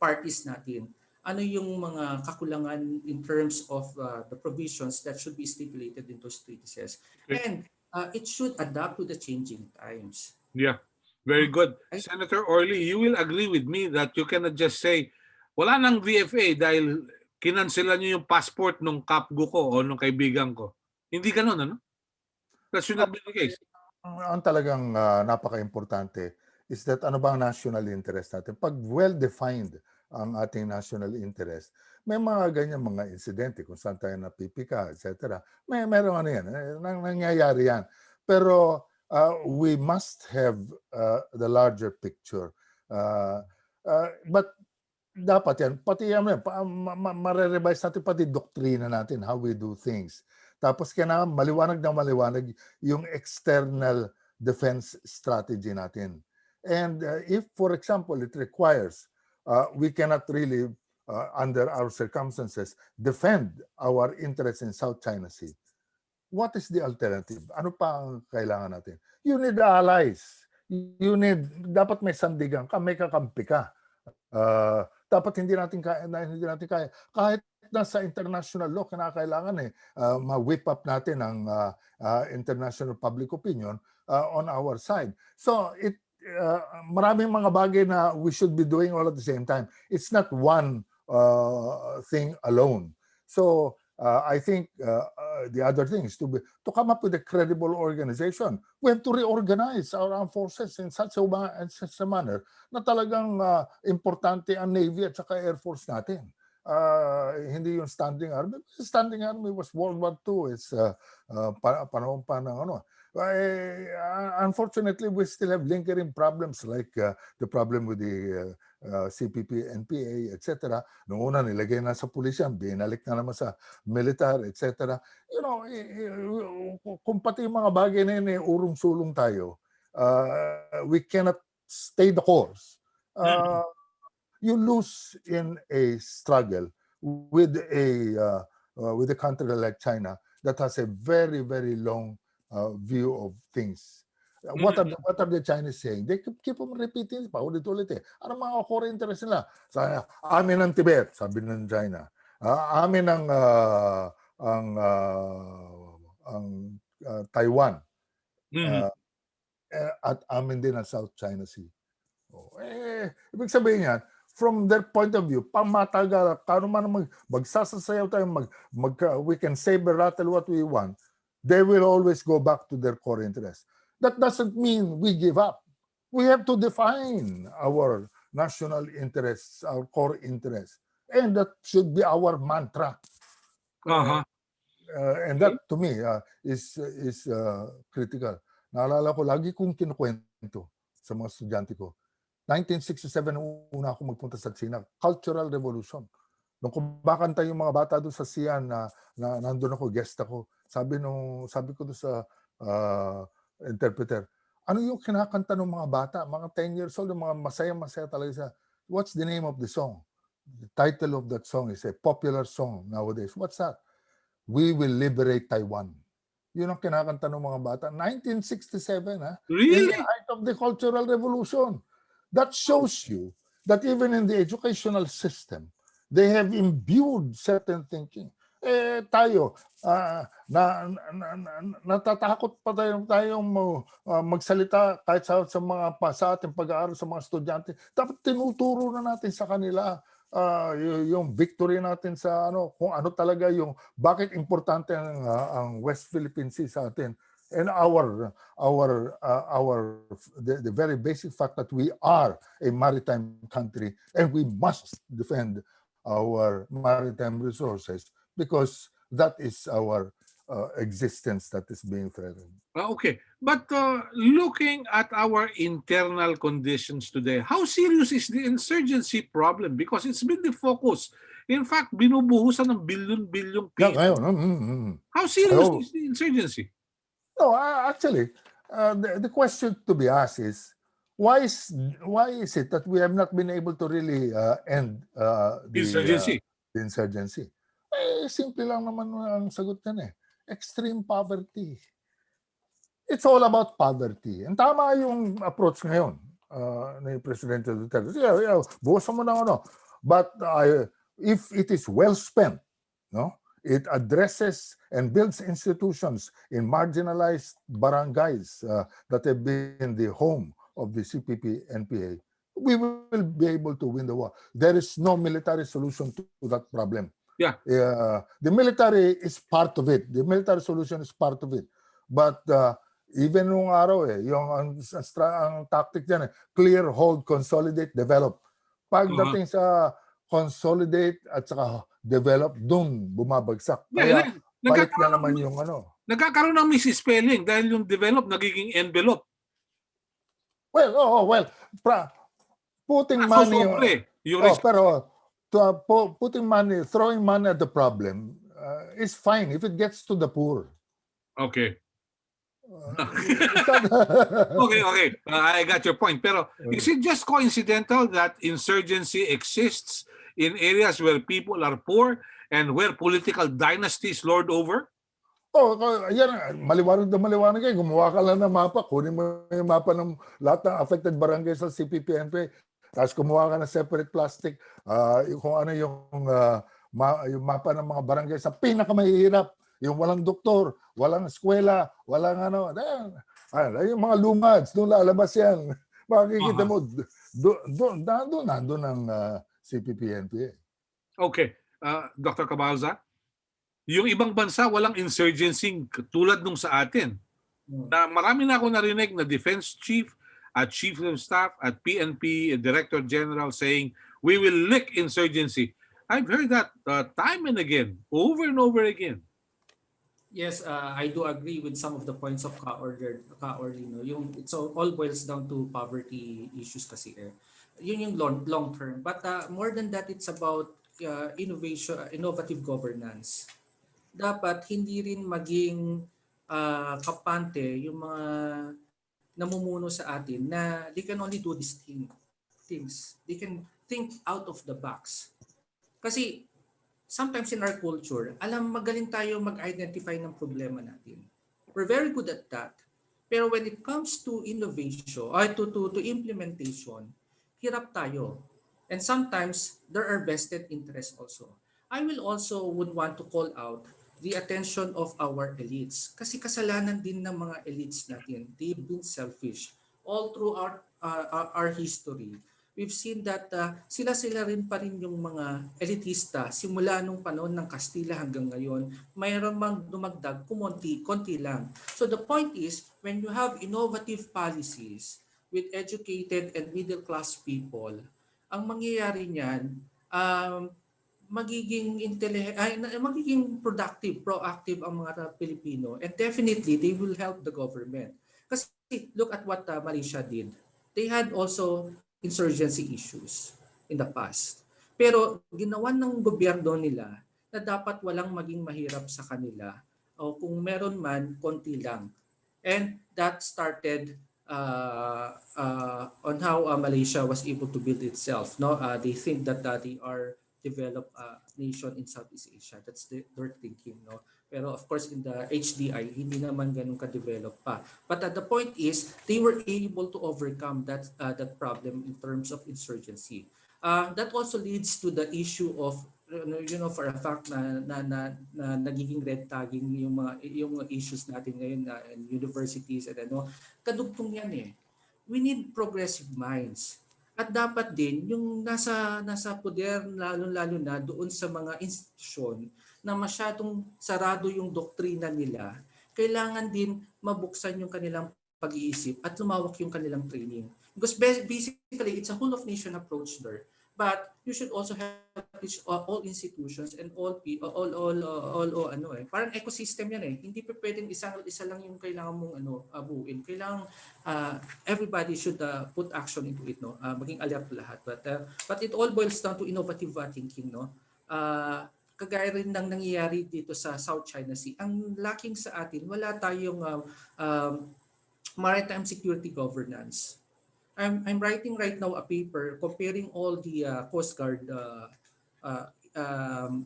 parties natin? Ano yung mga kakulangan in terms of the provisions that should be stipulated in those treatises? Okay. And it should adapt to the changing times. Yeah, very good. I- Senator Orly, you will agree with me that you cannot just say, wala nang VFA dahil kinanselan nyo yung passport nung kapgo ko o nung kaibigan ko. Hindi ganun, ano? That should not be the case. Ang talagang napaka-importante is that ano ba ang national interest natin? Pag well-defined ang ating national interest, may mga ganyan mga insidente kung saan tayo napipika, etc. Meron ano yan, nangyayari yan. Pero we must have the larger picture. But dapat yan, pati yan, marerevise natin pati doktrina natin, how we do things. Tapos kailangan maliwanag na maliwanag yung external defense strategy natin. And if, for example, it requires, we cannot really, under our circumstances, defend our interests in South China Sea. What is the alternative? Ano pa ang kailangan natin? You need allies. Dapat may sandigan ka, may kakampi ka. Dapat hindi natin kaya. Kahit nasa international law, kinakailangan ma-whip up natin ang international public opinion on our side. So, maraming mga bagay na we should be doing all at the same time. It's not one thing alone. So, I think the other thing is to come up with a credible organization. We have to reorganize our armed forces in such a manner na talagang importante ang Navy at saka Air Force natin. Hindi yung standing army. Standing army was World War II. It's panahon pa ng ano. Unfortunately, we still have lingering problems like the problem with the CPP, NPA, etc. Noong una nilagay na sa pulisyan, binalik na naman sa militar, etc. You know, kung pati yung mga bagay na yun, urong-sulong tayo, we cannot stay the course. You lose in a struggle with a country like China that has a very, very long view of things. What are the Chinese saying? They keep on repeating paulit-ulit eh. Ano mga core interest nila? Amin ang Tibet, sabi ng China. Amin ang Taiwan. At amin din ang South China Sea. Ibig sabihin yan, from their point of view, pamatagal, kano man magsasasayaw tayo, we can saber rattle what we want, they will always go back to their core interest. That doesn't mean we give up. We have to define our national interests, our core interests. And that should be our mantra. And that, to me, is critical. Naalala ko, lagi kong kinukwento sa mga estudyante ko. 1967 una ako magpunta sa China. Cultural Revolution. Nung kumakanta yung mga bata doon sa Xi'an na nandun ako, guest ako, sabi ko doon sa interpreter, ano yung kinakanta ng mga bata? Mga 10 years old, yung mga masaya-masaya talaga siya. What's the name of the song? The title of that song is a popular song nowadays. What's that? We Will Liberate Taiwan. Yun ang kinakanta ng mga bata. 1967, ha? In the Really? height of the Cultural Revolution. That shows you that even in the educational system, they have imbued certain thinking. Tayo, natatakot pa tayong magsalita kahit sa mga sa ating pag-aaral sa mga estudyante. Dapat tinuturo na natin sa kanila yung victory natin sa kung ano talaga yung bakit importante ang West Philippine Sea sa atin, and the very basic fact that we are a maritime country and we must defend our maritime resources because that is our existence that is being threatened. Okay. But looking at our internal conditions today, how serious is the insurgency problem? Because it's been the focus. In fact, binubuhusan ng bilyon-bilyong Yeah, piso. ngayon, How serious Oh. is the insurgency? No, actually, the question to be asked is why is it that we have not been able to really end Insurgency. the insurgency? Simple lang naman ang sagot yan eh. Extreme poverty. It's all about poverty. And tama yung approach ngayon ni Presidente Duterte. Buwasan mo na But if it is well spent, no? It addresses and builds institutions in marginalized barangays that have been the home of the CPP-NPA. We will be able to win the war. There is no military solution to that problem. Yeah. The military is part of it. The military solution is part of it. But even nung araw yung ang tactic dyan clear, hold, consolidate, develop. Pagdating sa consolidate at saka develop, dun bumabagsak. Kaya balik na naman yung Nagkakaroon ng misspelling dahil yung develop nagiging envelope. Well, putting money pero putting money, throwing money at the problem is fine if it gets to the poor. Okay. Okay. I got your point. Pero is it just coincidental that insurgency exists in areas where people are poor and where political dynasties lord over? Yan. Maliwanag yan. Gumawa ka lang ng mapa. Kunin mo yung mapa ng lahat ng affected barangay sa CPP-NPA. Tapos gumawa ka ng separate plastic. Kung ano yung mapa ng mga barangay sa pinakamahihirap. Yung walang doktor, walang eskwela, walang yung mga lumads, doon lalabas yan. Makikita mo, nandun ang CPP-NPA. Okay. Dr. Cabalza, yung ibang bansa walang insurgency tulad nung sa atin. Na marami na ako narinig na defense chief at chief of staff at PNP Director General saying, we will lick insurgency. I've heard that time and again, over and over again. Yes, I do agree with some of the points of Ka-Orly. It all boils down to poverty issues kasi Yun yung long term. But more than that, it's about innovative governance. Dapat hindi rin maging kapante yung mga namumuno sa atin na they can only do these things. They can think out of the box. Kasi sometimes in our culture, magaling tayo mag-identify ng problema natin. We're very good at that. Pero when it comes to innovation, to implementation, hirap tayo. And sometimes, there are vested interests also. I would want to call out the attention of our elites. Kasi kasalanan din ng mga elites natin. They've been selfish. All throughout our history, we've seen that sila rin pa rin yung mga elitista simula nung panahon ng Kastila hanggang ngayon. Mayroon mang dumagdag, konti lang. So the point is, when you have innovative policies with educated and middle class people, ang mangyayari niyan, magiging productive, proactive ang mga Pilipino, and definitely they will help the government. Kasi look at what Malaysia did. They had also insurgency issues in the past. Pero ginawa ng gobyerno nila na dapat walang maging mahirap sa kanila o kung meron man, konti lang. And that started on how Malaysia was able to build itself. No, they think that they are developed nation in Southeast Asia. That's their thinking. No, pero of course in the HDI hindi naman ganun ka-develop pa. But the point is they were able to overcome that problem in terms of insurgency. That also leads to the issue of for a fact na nagiging red tagging yung mga issues natin ngayon in universities and kadugtong yan eh. We need progressive minds. At dapat din yung nasa poder lalo na doon sa mga institusyon na masyadong sarado yung doktrina nila, kailangan din mabuksan yung kanilang pag-iisip at lumawak yung kanilang training. Because basically it's a whole of nation approach there. But you should also have all institutions and all parang ecosystem yan eh. Hindi pa pwedeng isa lang yung kailangan mong buuin. Kailangan everybody should put action into it, no. Maging alert lahat. But it all boils down to innovative thinking, no. Kagaya rin ng nangyayari dito sa South China Sea. Ang lacking sa atin, wala tayong maritime security governance. I'm writing right now a paper comparing all the Coast Guard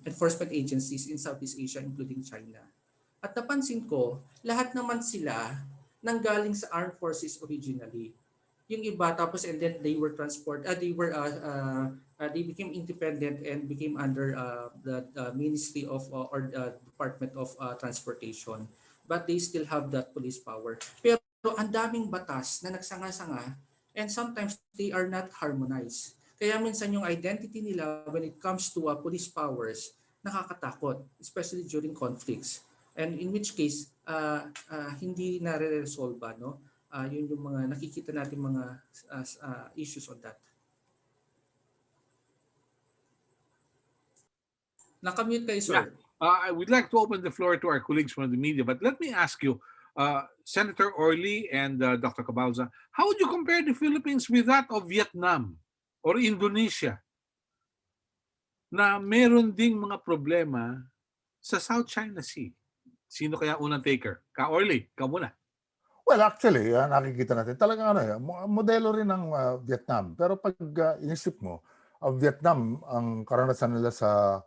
enforcement agencies in Southeast Asia, including China. At napansin ko, lahat naman sila nanggaling sa armed forces originally. Yung iba tapos and then they were they became independent and became under the Ministry of or Department of Transportation. But they still have that police power. Pero ang daming batas na nagsanga-sanga and sometimes they are not harmonized. Kaya minsan yung identity nila when it comes to police powers, nakakatakot, especially during conflicts. And in which case, hindi nare-resolve, no? Yun yung mga nakikita natin mga issues on that. Nakamute kayo, sir. Yeah. I would like to open the floor to our colleagues from the media, but let me ask you, Senator Orly and Dr. Cabalza, how would you compare the Philippines with that of Vietnam or Indonesia na meron ding mga problema sa South China Sea? Sino kaya unang taker? Ka-Orly, ka muna. Well, actually, nakikita natin talagang modelo rin ng Vietnam. Pero pag inisip mo, Vietnam, ang karanasan nila sa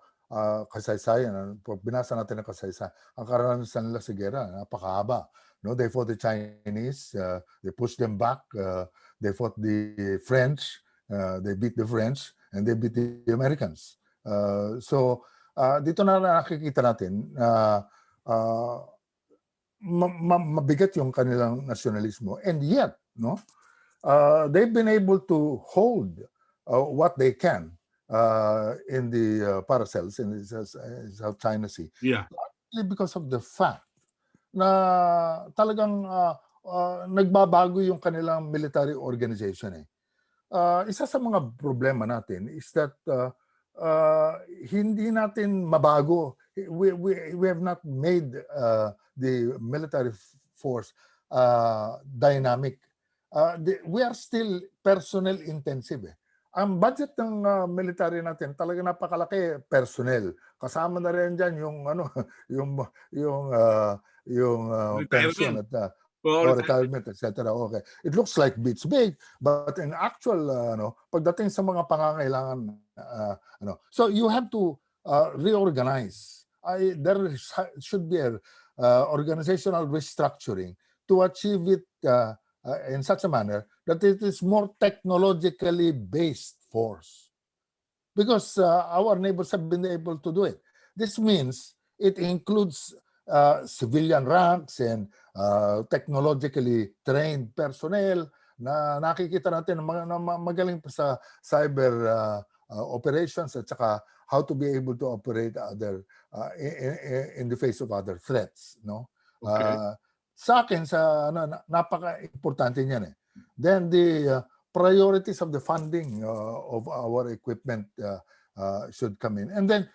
kasaysayan, pag binasa natin ang kasaysayan, ang karanasan nila sa gera, napakahaba. No, they fought the Chinese, they pushed them back, they fought the French, they beat the French, and they beat the Americans. So dito na nakikita natin mabigat yung kanilang nationalismo, and yet they've been able to hold what they can in the paracels in the South China Sea. Yeah. Largely because of the fact na talagang nagbabago yung kanilang military organization. Isa sa mga problema natin is that hindi natin mabago. We have not made the military force dynamic. We are still personnel intensive. Ang budget ng military natin talaga napakalaki, personnel. Kasama na rin diyan yung pension at retirement, etc. Okay. It looks like it's big, but in actual pagdating sa mga pangangailangan so you have to reorganize. There should be a organizational restructuring to achieve it in such a manner that it is more technologically based force. Because our neighbors have been able to do it. This means it includes civilian ranks and technologically trained personnel na nakikita natin na magaling pa sa cyber operations at saka how to be able to operate other in the face of other threats. Okay. Sa akin, napaka-importante niyan. Then the priorities of the funding of our equipment should come in. And then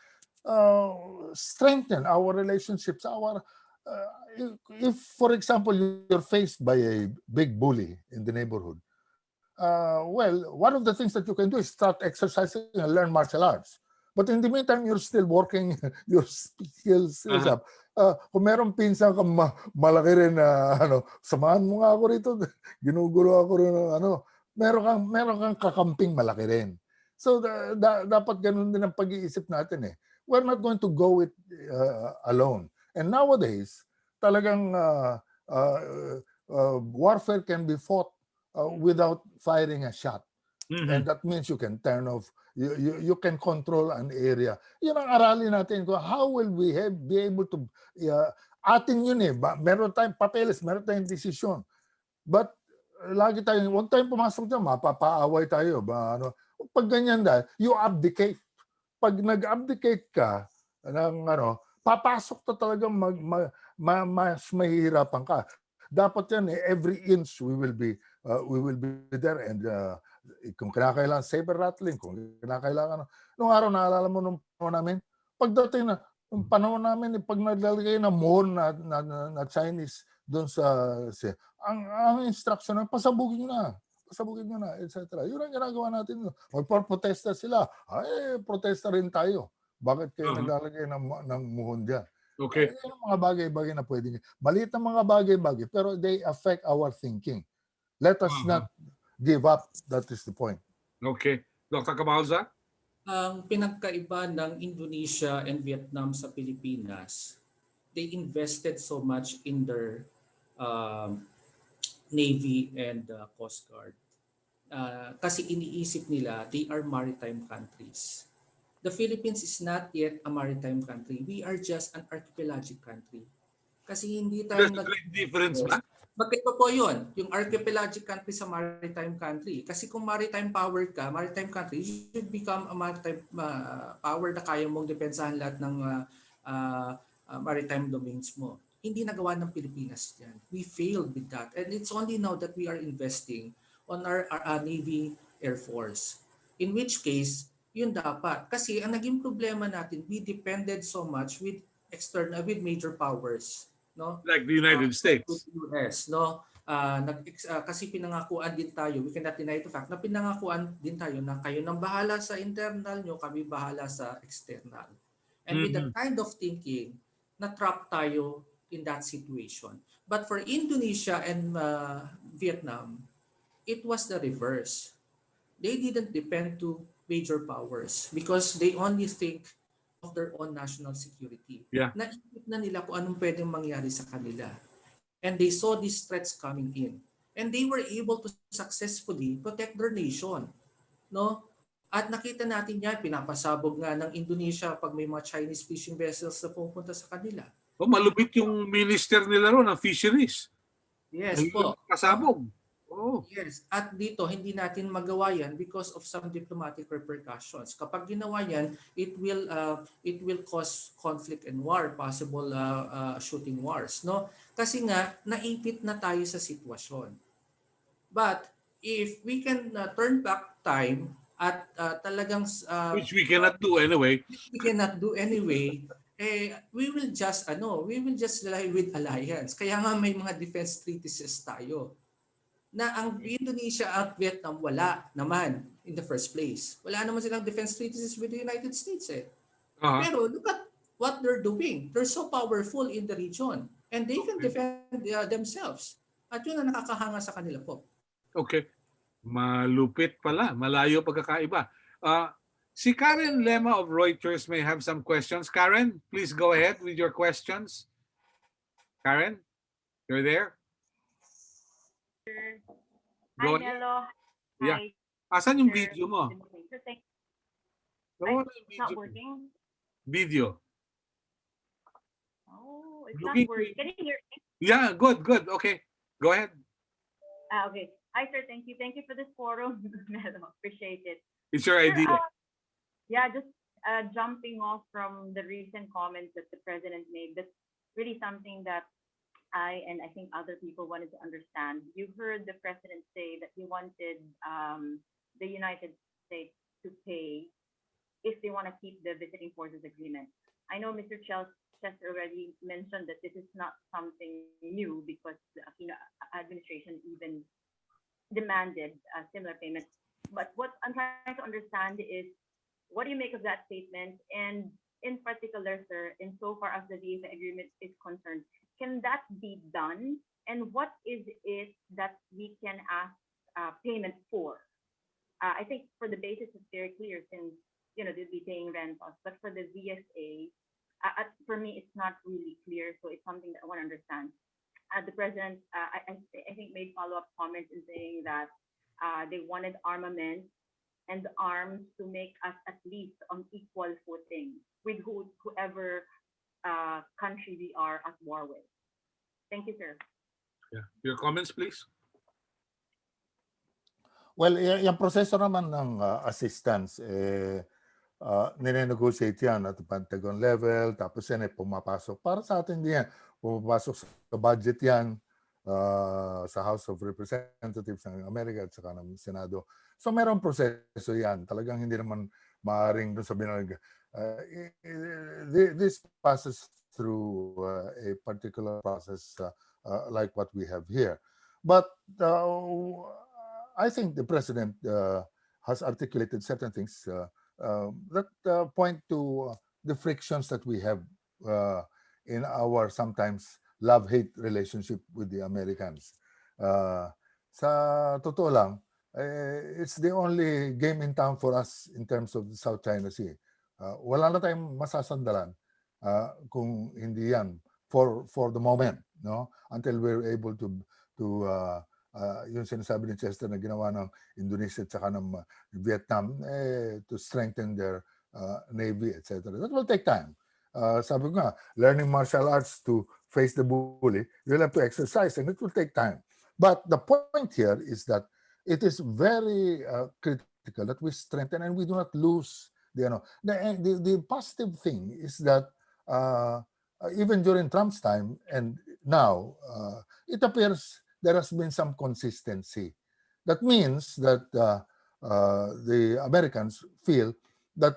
strengthen our relationships. If, for example, you're faced by a big bully in the neighborhood, well, one of the things that you can do is start exercising and learn martial arts. But in the meantime, you're still working your skills Aha. up. Kung meron pinsan kang malaki rin na samahan mo nga ako rito. Ginugulo ako rin meron kang kakamping malaki rin. So dapat ganun din ang pag-iisip natin eh. We're not going to go it alone. And nowadays, talagang warfare can be fought without firing a shot. And that means you can turn off, you can control an area. Yun ang aralin natin ko, how will we be able to, atin yun eh, meron tayong papeles, meron tayong desisyon. But lagi tayong, huwag tayong pumasok dyan, mapapaaway tayo. Pag ganyan dahil, you abdicate. Pag nag-abdicate ka, papasok na talagang mas mahihirapan ka. Dapat yan eh, every inch we will be there, and kung kinakailangan saber rattling, kung kinakailangan, nung araw naalala mo nung panahon namin, pagdating na nung panahon namin, pag naglalagay na mohon na Chinese doon ang instruction na pasabugin na, etc. Yun ang ginagawa natin. Magpo-protesta sila, protesta rin tayo. Bakit kayo naglalagay ng muhon dyan? Okay. Yung mga bagay-bagay na pwede. Maliit na mga bagay-bagay, pero they affect our thinking. Let us not give up. That is the point. Okay. Dr. Cabalza? Ang pinagkaiba ng Indonesia and Vietnam sa Pilipinas, they invested so much in their Navy and Coast Guard. Kasi iniisip nila, they are maritime countries. The Philippines is not yet a maritime country. We are just an archipelagic country. Kasi hindi tayo There's a great difference ba? Magkaiba po yun, yung archipelagic country sa maritime country. Kasi kung maritime power ka, maritime country, you should become a maritime power na kaya mong depensahan lahat ng maritime domains mo. Hindi nagawa ng Pilipinas yan. We failed with that. And it's only now that we are investing on our Navy, Air Force. In which case, yun dapat. Kasi ang naging problema natin, we depended so much with major powers. No? Like the United States. With the US, no? Kasi pinangakuan din tayo, we cannot deny the fact na pinangakuan din tayo na kayo nang bahala sa internal nyo, kami bahala sa external. And with that kind of thinking, na-trap tayo in that situation. But for Indonesia and Vietnam, it was the reverse. They didn't depend to major powers because they only think of their own national security. Yeah. Naisip na nila kung anong pwedeng mangyari sa kanila. And they saw these threats coming in. And they were able to successfully protect their nation. No? At nakita natin yan, pinapasabog nga ng Indonesia pag may mga Chinese fishing vessels na pupunta sa kanila. Malupit yung minister nila ron ng fisheries. Yes po. Kasabog. Oh. Yes, at dito hindi natin magawa yan because of some diplomatic repercussions. Kapag ginawa yan, it will cause conflict and war, possible shooting wars, no? Kasi nga naipit na tayo sa sitwasyon. But if we can turn back time at talagang Which we cannot do anyway. We will just rely with alliance. Kaya nga may mga defense treaties tayo. Na ang Indonesia at Vietnam wala naman in the first place. Wala naman silang defense treaties with the United States eh. Pero look at what they're doing. They're so powerful in the region and they can defend themselves. At yun ang nakakahanga sa kanila po. Okay. Malupit pala. Malayo pagkakaiba. Si Karen Lema of Reuters may have some questions. Karen, please go ahead with your questions. Karen, you're there? Hi, Melo. Yeah. Hi. Asan yung video mo? It's not working. Video. Oh, it's Looking not working. Can you hear me? Yeah, good. Okay. Go ahead. Okay. Hi, sir. Thank you. Thank you for this forum, Melo. Appreciate it. It's your idea. Just jumping off from the recent comments that the president made, that's really something that I think other people wanted to understand. You heard the president say that he wanted the United States to pay if they want to keep the visiting forces agreement. I know Mr. Chester already mentioned that this is not something new because the Aquino administration even demanded similar payments. But what I'm trying to understand is what do you make of that statement? And in particular, sir, insofar as the VFA agreement is concerned, can that be done? And what is it that we can ask payment for? I think for the basis it's very clear since they'll be paying rentals, but for the VSA, for me it's not really clear. So it's something that I want to understand. The president, I think, made follow-up comments in saying that they wanted armament and arms to make us at least on equal footing with whoever country we are at war with. Thank you, sir. Yeah. Your comments, please. Well, yung proseso naman ng assistance, nine-negotiate yan at the Pentagon level, tapos yan pumapasok. Para sa atin din yan, pumapasok sa budget yan, sa House of Representatives ng Amerika at saka ng Senado. So mayroong proseso yan. Talagang hindi naman maaaring doon sabihin na this passes through a particular process like what we have here. But I think the president has articulated certain things that point to the frictions that we have in our sometimes love-hate relationship with the Americans. Sa totoo lang, it's the only game in town for us in terms of the South China Sea. Wala na tayong masasandalan kung hindi yan for the moment, no? Until we're able to yung sinasabi ni Chester na ginawa ng Indonesia at saka ng Vietnam to strengthen their navy, etc. That will take time. Sabi ko nga, learning martial arts to face the bully, you'll have to exercise and it will take time. But the point here is that it is very critical that we strengthen and we do not lose the positive thing is that even during Trump's time and now, it appears there has been some consistency. That means that the Americans feel that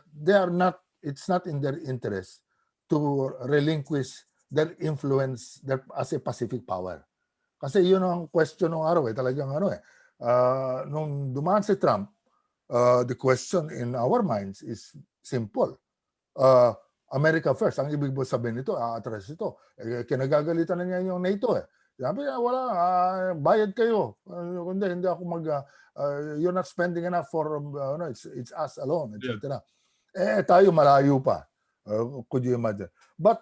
it's not in their interest to relinquish their influence as a Pacific power. Kasi yun ang question ng araw talagang nung dumaan si Trump, the question in our minds is simple. America first. Ang ibig sabihin nito, atras ito. Kinagagalitan na niya yung NATO Sabi niya, wala, bayad kayo. Hindi ako you're not spending enough for, it's us alone, etc. Tayo malayo pa. Could you imagine? But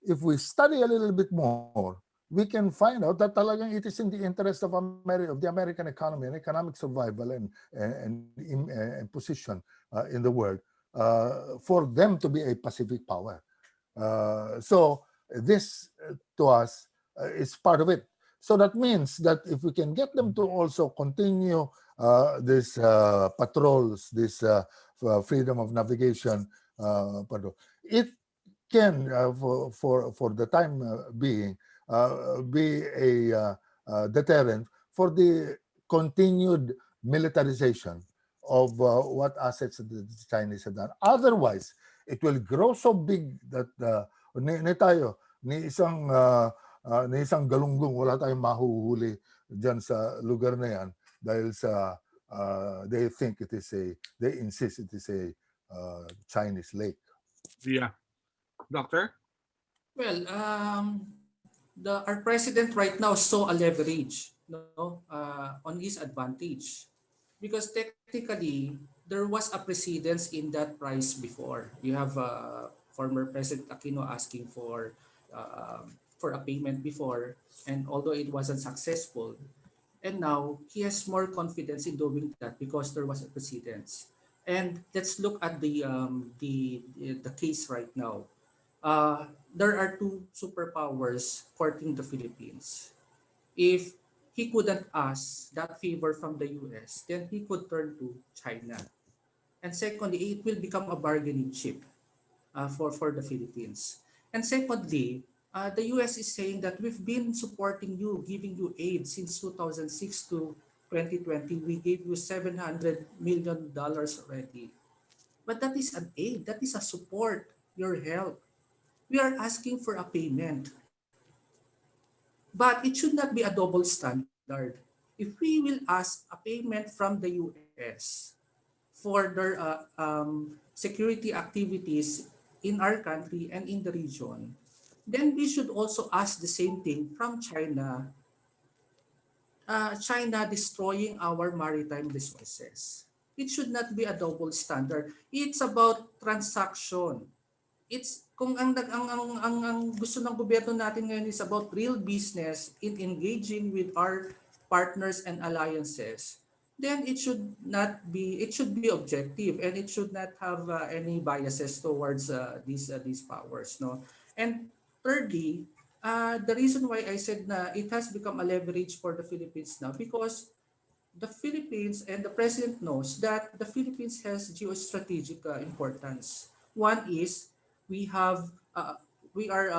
if we study a little bit more, we can find out that talagang it is in the interest of the American economy and economic survival and position in the world for them to be a Pacific power. So this, to us, is part of it. So that means that if we can get them to also continue these patrols, this freedom of navigation, it can, for the time being, be a deterrent for the continued militarization of what assets the Chinese have done. Otherwise, it will grow so big that ni isang galunggong wala tayong mahuhuli dyan sa lugar na yan dahil sa they insist it is a Chinese lake. Yeah. Doctor? Well, our president right now saw a leverage on his advantage because technically there was a precedence in that price before. You have former President Aquino asking for a payment before, and although it wasn't successful, and now he has more confidence in doing that because there was a precedence. And let's look at the case right now. There are two superpowers courting the Philippines. If he couldn't ask that favor from the US, then he could turn to China. And secondly, it will become a bargaining chip for the Philippines. And secondly, the US is saying that we've been supporting you, giving you aid since 2006 to 2020. We gave you $700 million already. But that is an aid. That is a support, your help. We are asking for a payment. But it should not be a double standard. if we will ask a payment from the US for their security activities in our country and in the region, then we should also ask the same thing from China, China destroying our maritime resources. It should not be a double standard. It's about transaction. It's kung ang gusto ng gobyerno natin ngayon is about real business in engaging with our partners and alliances, then it should be objective, and it should not have any biases towards these powers, no. And thirdly, the reason why I said na it has become a leverage for the Philippines now, because the Philippines and the president knows that the Philippines has geostrategic importance. One is we have we are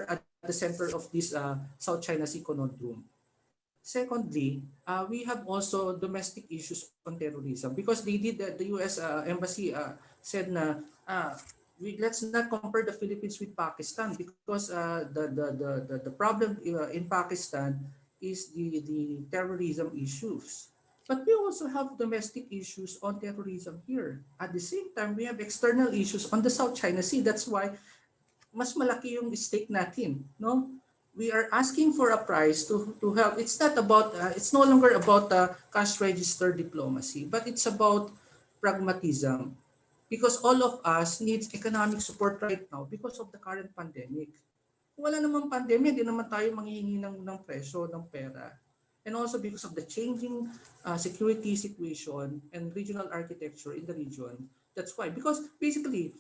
at the center of this South China Sea conundrum. Secondly, we have also domestic issues on terrorism, because they did the U.S. Embassy said na let's not compare the Philippines with Pakistan, because the problem in Pakistan is the terrorism issues. But we also have domestic issues on terrorism here. At the same time, we have external issues on the South China Sea. That's why mas malaki yung stake natin, no? We are asking for a price to help. It's not about it's no longer about cash register diplomacy, but it's about pragmatism, because all of us needs economic support right now because of the current pandemic. Kung wala namang pandemic, di naman tayo manghihingi ng presyo, ng pera. And also because of the changing security situation and regional architecture in the region. That's why. Because basically,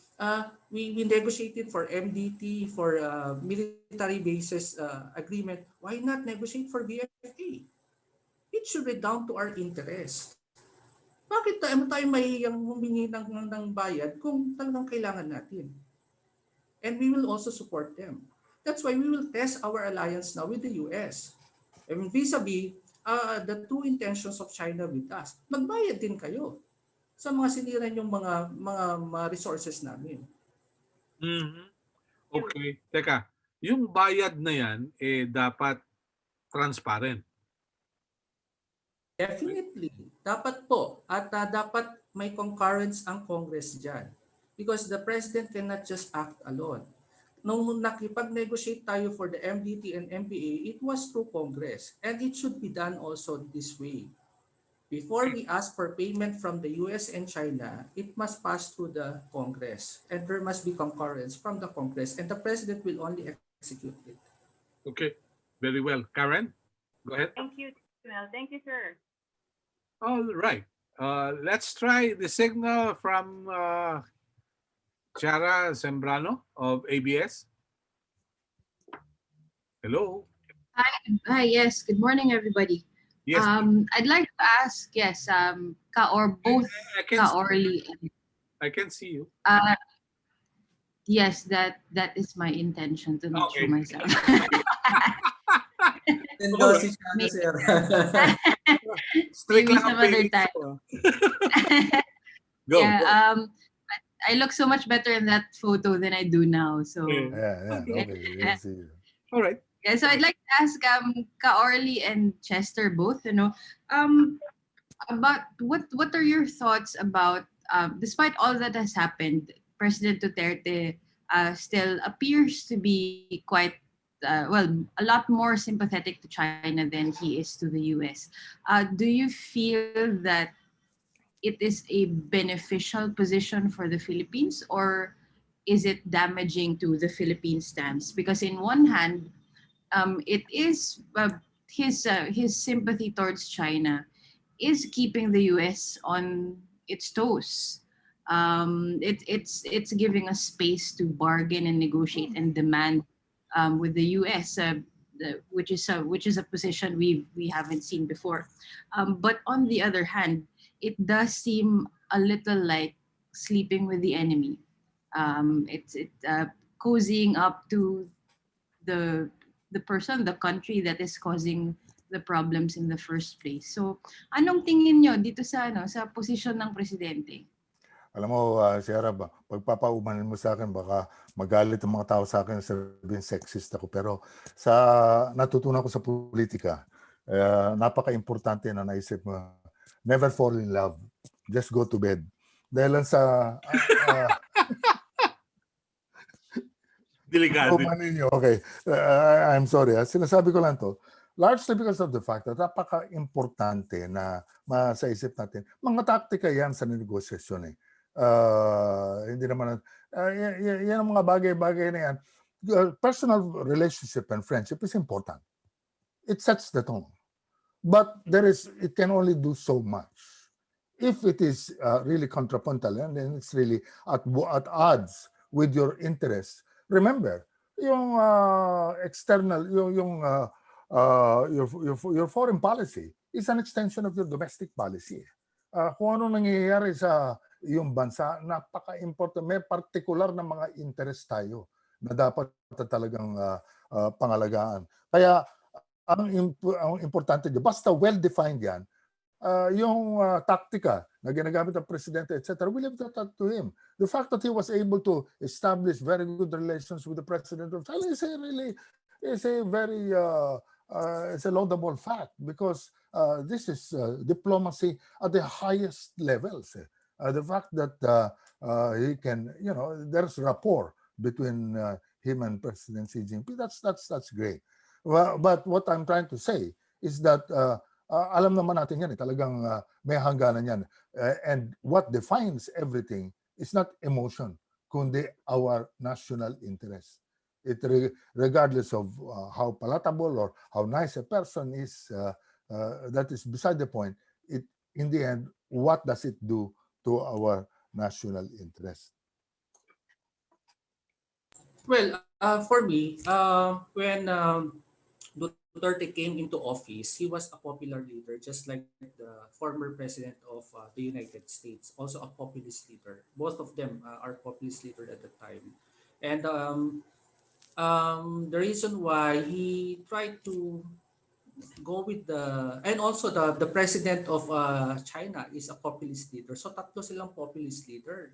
we negotiated for MDT, for military bases agreement. Why not negotiate for VFA? It should be down to our interest. Bakit tayo mahihiyang humingi ng bayad kung talagang kailangan natin? And we will also support them. That's why we will test our alliance now with the US. And vis-a-vis the true intentions of China with us. Magbayad din kayo sa mga siniran yung mga resources namin. Mhm. Okay. Teka, yung bayad na yan, dapat transparent. Definitely. Dapat po. At dapat may concurrence ang Congress dyan. Because the President cannot just act alone. Nung nakipag-negotiate tayo for the MDT and MPA, it was through Congress. And it should be done also this way. Before we ask for payment from the US and China, it must pass through the Congress. And there must be concurrence from the Congress. And the President will only execute it. Okay. Very well. Karen, go ahead. Thank you, Mel. Thank you, sir. All right. Let's try the signal from Chara Sembrano of ABS. Hello. Hi, yes. Good morning, everybody. Yes. I'd like to ask, yes, both I can see, Orly and I can see you. yes, that is my intention to not Okay. show myself. Tendosi siya na, Maybe- sir. Strict Maybe lang ang some other payment time. ko. Go. Yeah, I look so much better in that photo than I do now. So Yeah, okay. We can see you. All right. yeah, so I'd like to ask Orly and Chester both, about what are your thoughts about despite all that has happened, President Duterte still appears to be quite a lot more sympathetic to China than he is to the US. Do you feel that it is a beneficial position for the Philippines, or is it damaging to the Philippine stance? Because in one hand, it is his sympathy towards China is keeping the US on its toes. It's giving us space to bargain and negotiate and demand with the US, which is a position we haven't seen before. But on the other hand, it does seem a little like sleeping with the enemy. It's cozying up to the person, the country that is causing the problems in the first place. So, anong tingin nyo dito sa sa posisyon ng presidente? Alam mo, Sierra, pagpapaumanin mo sa akin, baka magalit ang mga tao sa akin, sabihin sexist ako. Pero sa natutunan ko sa politika, napaka-importante na naisip mo. Never fall in love. Just go to bed. Dahil lang sa Delikado. ninyo. Okay. I'm sorry. Sinasabi ko lang to. Largely because of the fact that napaka-importante na sa isip natin. Mga taktika yan sa negosasyon eh. Hindi naman, yan ang mga bagay-bagay na yan. Personal relationship and friendship is important. It sets the tone. But it can only do so much. If it is really contrapuntal and then it's really at odds with your interests, remember, yung external, your foreign policy is an extension of your domestic policy. Kung ano nangyayari sa iyong bansa, napaka-important. May particular na mga interest tayo na dapat talagang pangalagaan. Kaya, ang importante dyan, basta well-defined yan, yung taktika na ginagamit ng presidente, etc., we leave that to him. The fact that he was able to establish very good relations with the president of China is a very it's a laudable fact, because this is diplomacy at the highest levels. The fact that he can, there's rapport between him and President Xi Jinping, that's great. But what I'm trying to say is that alam naman natin yan, talagang may hangganan yan. And what defines everything is not emotion, kundi our national interest. Regardless of how palatable or how nice a person is, that is beside the point. In the end, what does it do to our national interest? Well, for me, when Duterte came into office, he was a popular leader, just like the former president of the United States, also a populist leader. Both of them are populist leader at the time. And the reason why he tried to go with and also the president of China is a populist leader. So tatlo silang populist leader.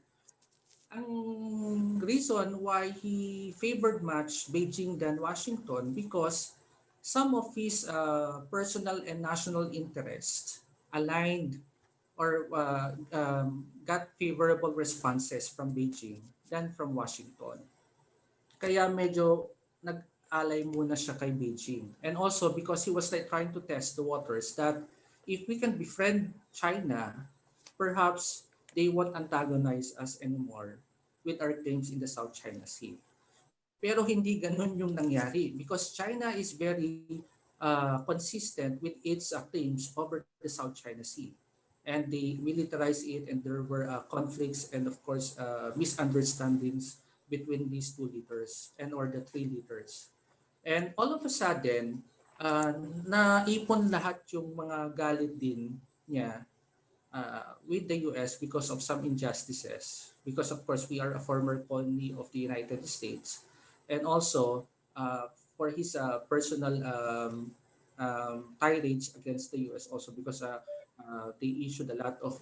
Ang reason why he favored much Beijing than Washington, because some of his personal and national interests aligned or got favorable responses from Beijing than from Washington. Kaya medyo nag-alay muna siya kay Beijing. And also because he was like trying to test the waters that if we can befriend China, perhaps they won't antagonize us anymore with our claims in the South China Sea. Pero hindi ganun yung nangyari, because China is very consistent with its claims over the South China Sea. And they militarized it, and there were conflicts and of course misunderstandings between these two leaders or the three leaders. And all of a sudden, naipon lahat yung mga galit din niya with the US because of some injustices. Because of course, we are a former colony of the United States. And also, for his personal tirades against the US also, because they issued a lot of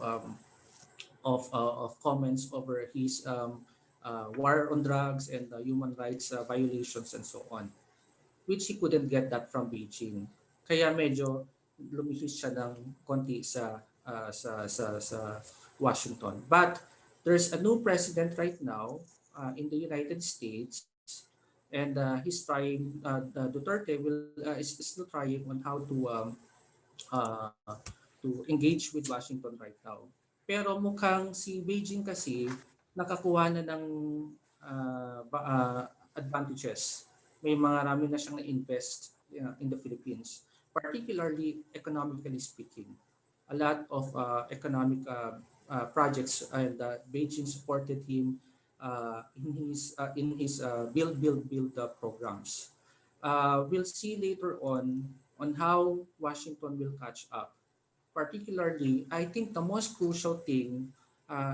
comments over his war on drugs and human rights violations and so on, which he couldn't get that from Beijing. Kaya medyo lumihis siya ng konti sa Washington. But there's a new president right now in the United States, and he's trying. Duterte is still trying on how uh, to engage with Washington right now. Pero mukhang si Beijing kasi nakakuha na ng advantages. May marami na siyang na-invest in the Philippines, particularly economically speaking. A lot of economic projects, and Beijing supported him in his build programs. We'll see later on how Washington will catch up. Particularly, I think the most crucial thing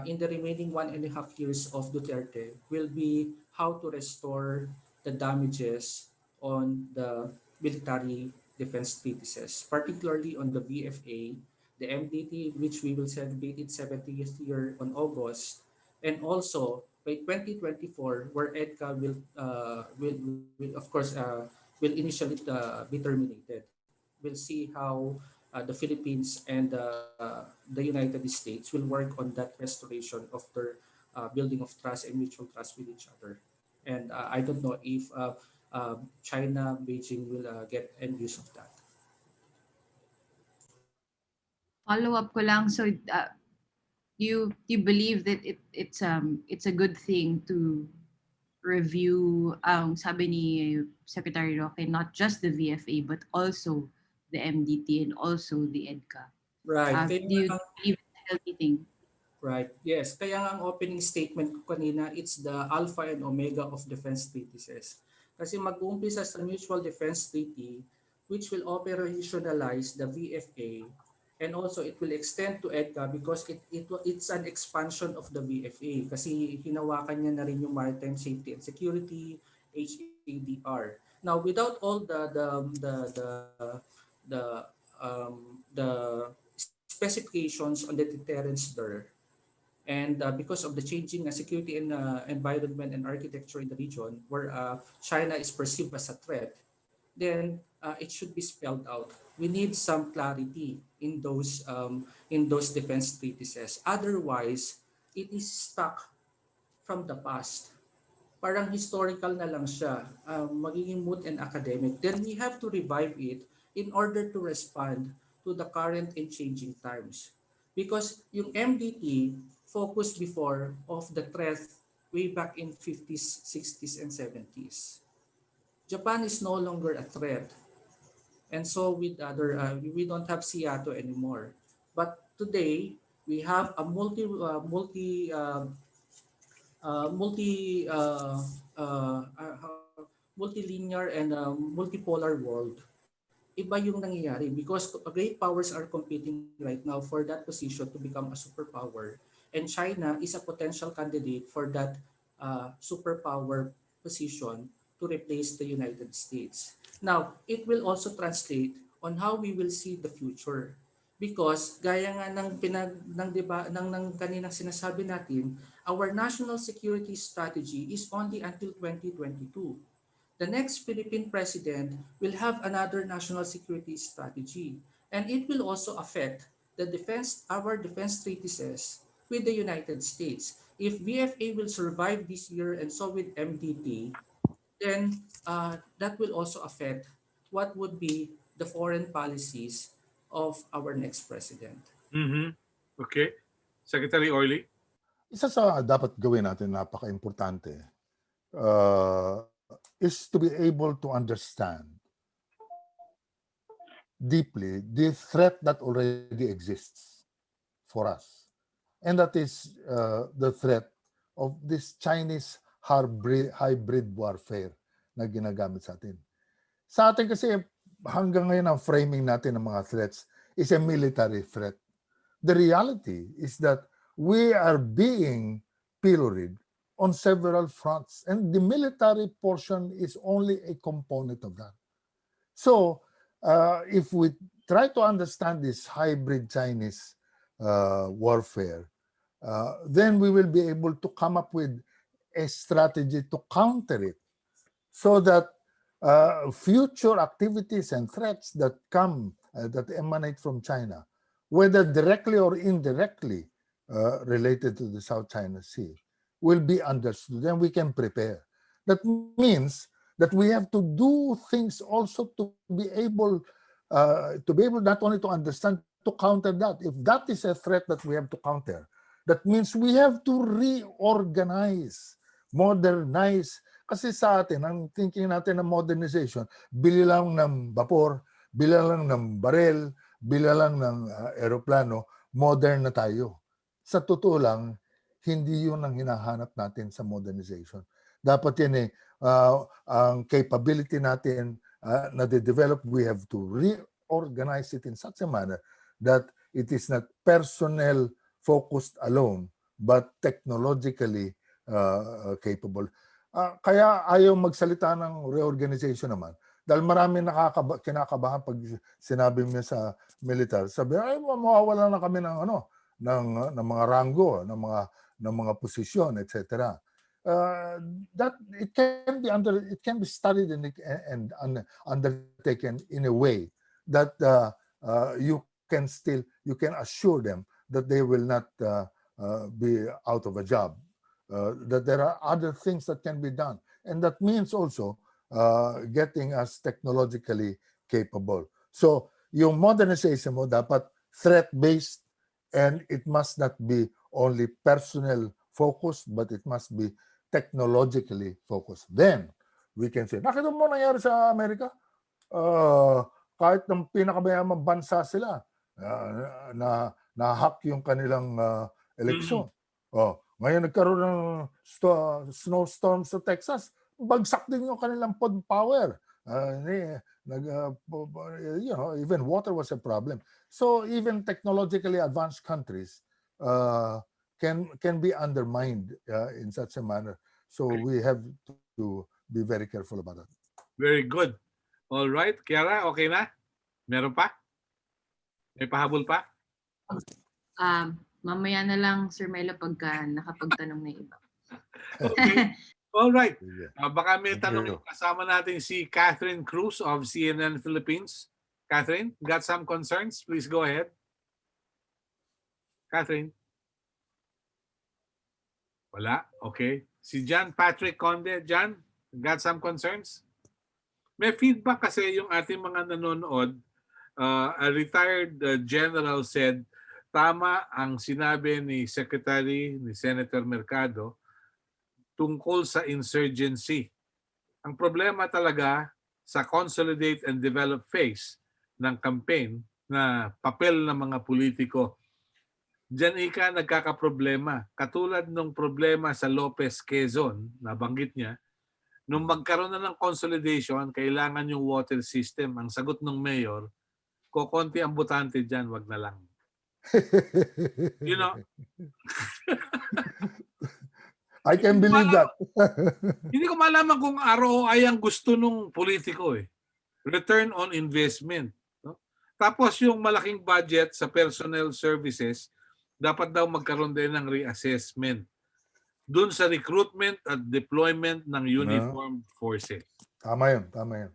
in the remaining 1.5 years of Duterte will be how to restore the damages on the military defense treatises, particularly on the VFA, the MDT, which we will celebrate its 70th year on August, and also by 2024, where EDCA will of course will initially be terminated. We'll see how the Philippines and the United States will work on that restoration of their building of trust and mutual trust with each other. And I don't know if China, Beijing will get end use of that. Follow up ko lang. So you believe that it's a good thing to review ang sabi ni Secretary Roque, not just the VFA but also the MDT and also the EDCA. Right. Do you believe it's a healthy thing? Right. Yes. Kaya nga ang opening statement ko kanina, it's the alpha and omega of defense treaties. Kasi mag-uumpisa sa Mutual Defense Treaty, which will operationalize the VFA, and also it will extend to EDCA because it's an expansion of the VFA. Kasi hinawakan niya na rin yung Maritime Safety and Security, HADR. Now, without all the specifications on the deterrence there, and because of the changing security and environment and architecture in the region where China is perceived as a threat, then it should be spelled out. We need some clarity in those defense treatises. Otherwise, it is stuck from the past. Parang historical na lang siya, magiging moot and academic. Then we have to revive it in order to respond to the current and changing times. Because yung MDT focused before of the threat way back in 50s, 60s, and 70s. Japan is no longer a threat. And so with other, we don't have Seattle anymore. But today, we have a multilinear and multipolar world. Iba yung nangyayari because great powers are competing right now for that position to become a superpower, and China is a potential candidate for that superpower position to replace the United States. Now, it will also translate on how we will see the future. Because gaya nga ng ng kaninang sinasabi natin, our national security strategy is only until 2022. The next Philippine president will have another national security strategy, and it will also affect our defense treaties with the United States. If VFA will survive this year and so with MDT, then that will also affect what would be the foreign policies of our next president. Mm-hmm. Okay. Secretary Orly? Isa sa dapat gawin natin, napaka-importante, is to be able to understand deeply the threat that already exists for us. And that is the threat of this Chinese hybrid warfare na ginagamit sa atin. Sa atin kasi hanggang ngayon ang framing natin ng mga threats is a military threat. The reality is that we are being pilloried on several fronts, and the military portion is only a component of that. So, if we try to understand this hybrid Chinese warfare, then we will be able to come up with a strategy to counter it so that future activities and threats that come, that emanate from China, whether directly or indirectly related to the South China Sea, will be understood and we can prepare. That means that we have to do things also to be able not only to understand, to counter that. If that is a threat that we have to counter, that means we have to reorganize, modernize. Kasi sa atin, ang thinking natin ng modernization, bili lang ng vapor, bili lang ng barel, bili lang ng aeroplano, modern na tayo. Sa totoo lang, hindi yun ang hinahanap natin sa modernization. Dapat yan ang capability natin na de-develop, we have to reorganize it in such a manner that it is not personnel focused alone, but technologically capable. Kaya ayaw magsalita ng reorganization naman. Dahil marami kinakabahan pag sinabi mo sa militar, sabi, ay mawawala na kami ng ng mga rango, ng mga posisyon, etc. That it can be studied and undertaken in a way that you can assure them that they will not be out of a job, that there are other things that can be done. And that means also getting us technologically capable. So yung modernization mo dapat threat-based, and it must not be only personnel focused, but it must be technologically focused. Then we can say, nakita mo nangyari sa Amerika? Kahit ng pinakamayamang bansa sila, na-hack yung kanilang eleksyon. Ngayon nagkaroon ng snowstorm sa Texas, bagsak din yung kanilang power. Even water was a problem. So even technologically advanced countries can be undermined in such a manner. So we have to be very careful about that. Very good. All right. Kiara, okay na? Meron pa? May pahabol pa? Mamaya na lang, Sir Melo, pagka nakapagtanong na iba. Okay. All right. Baka may Thank tanong you. kasama natin si Catherine Cruz of CNN Philippines. Catherine, got some concerns? Please go ahead. Catherine? Wala? Okay. Si John Patrick Conde. John, got some concerns? May feedback kasi yung ating mga nanonood. A retired general said, tama ang sinabi ni Senator Mercado tungkol sa insurgency. Ang problema talaga sa consolidate and develop phase ng campaign na papel ng mga politiko, diyan ika nagkakaproblema. Katulad ng problema sa Lopez Quezon, nabanggit niya, nung magkaroon na ng consolidation, kailangan yung water system. Ang sagot ng mayor, kokonti ang botante dyan, wag na lang. You know, I can believe that. hindi ko malaman kung ROI ang gusto nung politiko eh. Return on investment. No? Tapos yung malaking budget sa personnel services, dapat daw magkaroon din ng reassessment dun sa recruitment at deployment ng uniformed forces. Tama yun, tama yun.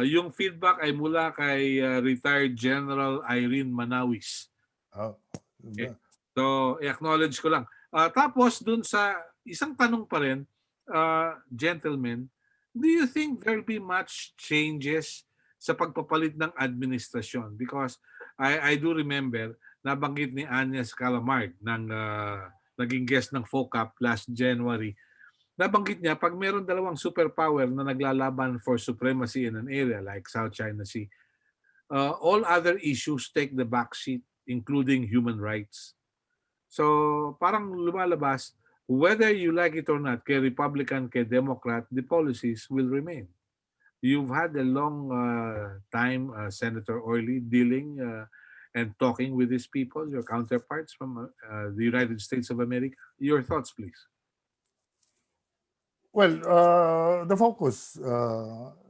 Yung feedback ay mula kay retired General Irene Manawis. Okay. So, i-acknowledge ko lang. Tapos, dun sa isang tanong pa rin, gentlemen, do you think there will be much changes sa pagpapalit ng administrasyon? Because I do remember, nabanggit ni Agnes Calamard ng naging guest ng FOCAP last January. Nabanggit niya, pag meron dalawang superpower na naglalaban for supremacy in an area like South China Sea, all other issues take the backseat, including human rights. So parang lumalabas, whether you like it or not, kay Republican, kay Democrat, the policies will remain. You've had a long time, Senator Orley, dealing and talking with these people, your counterparts from the United States of America. Your thoughts, please. Well, the focus,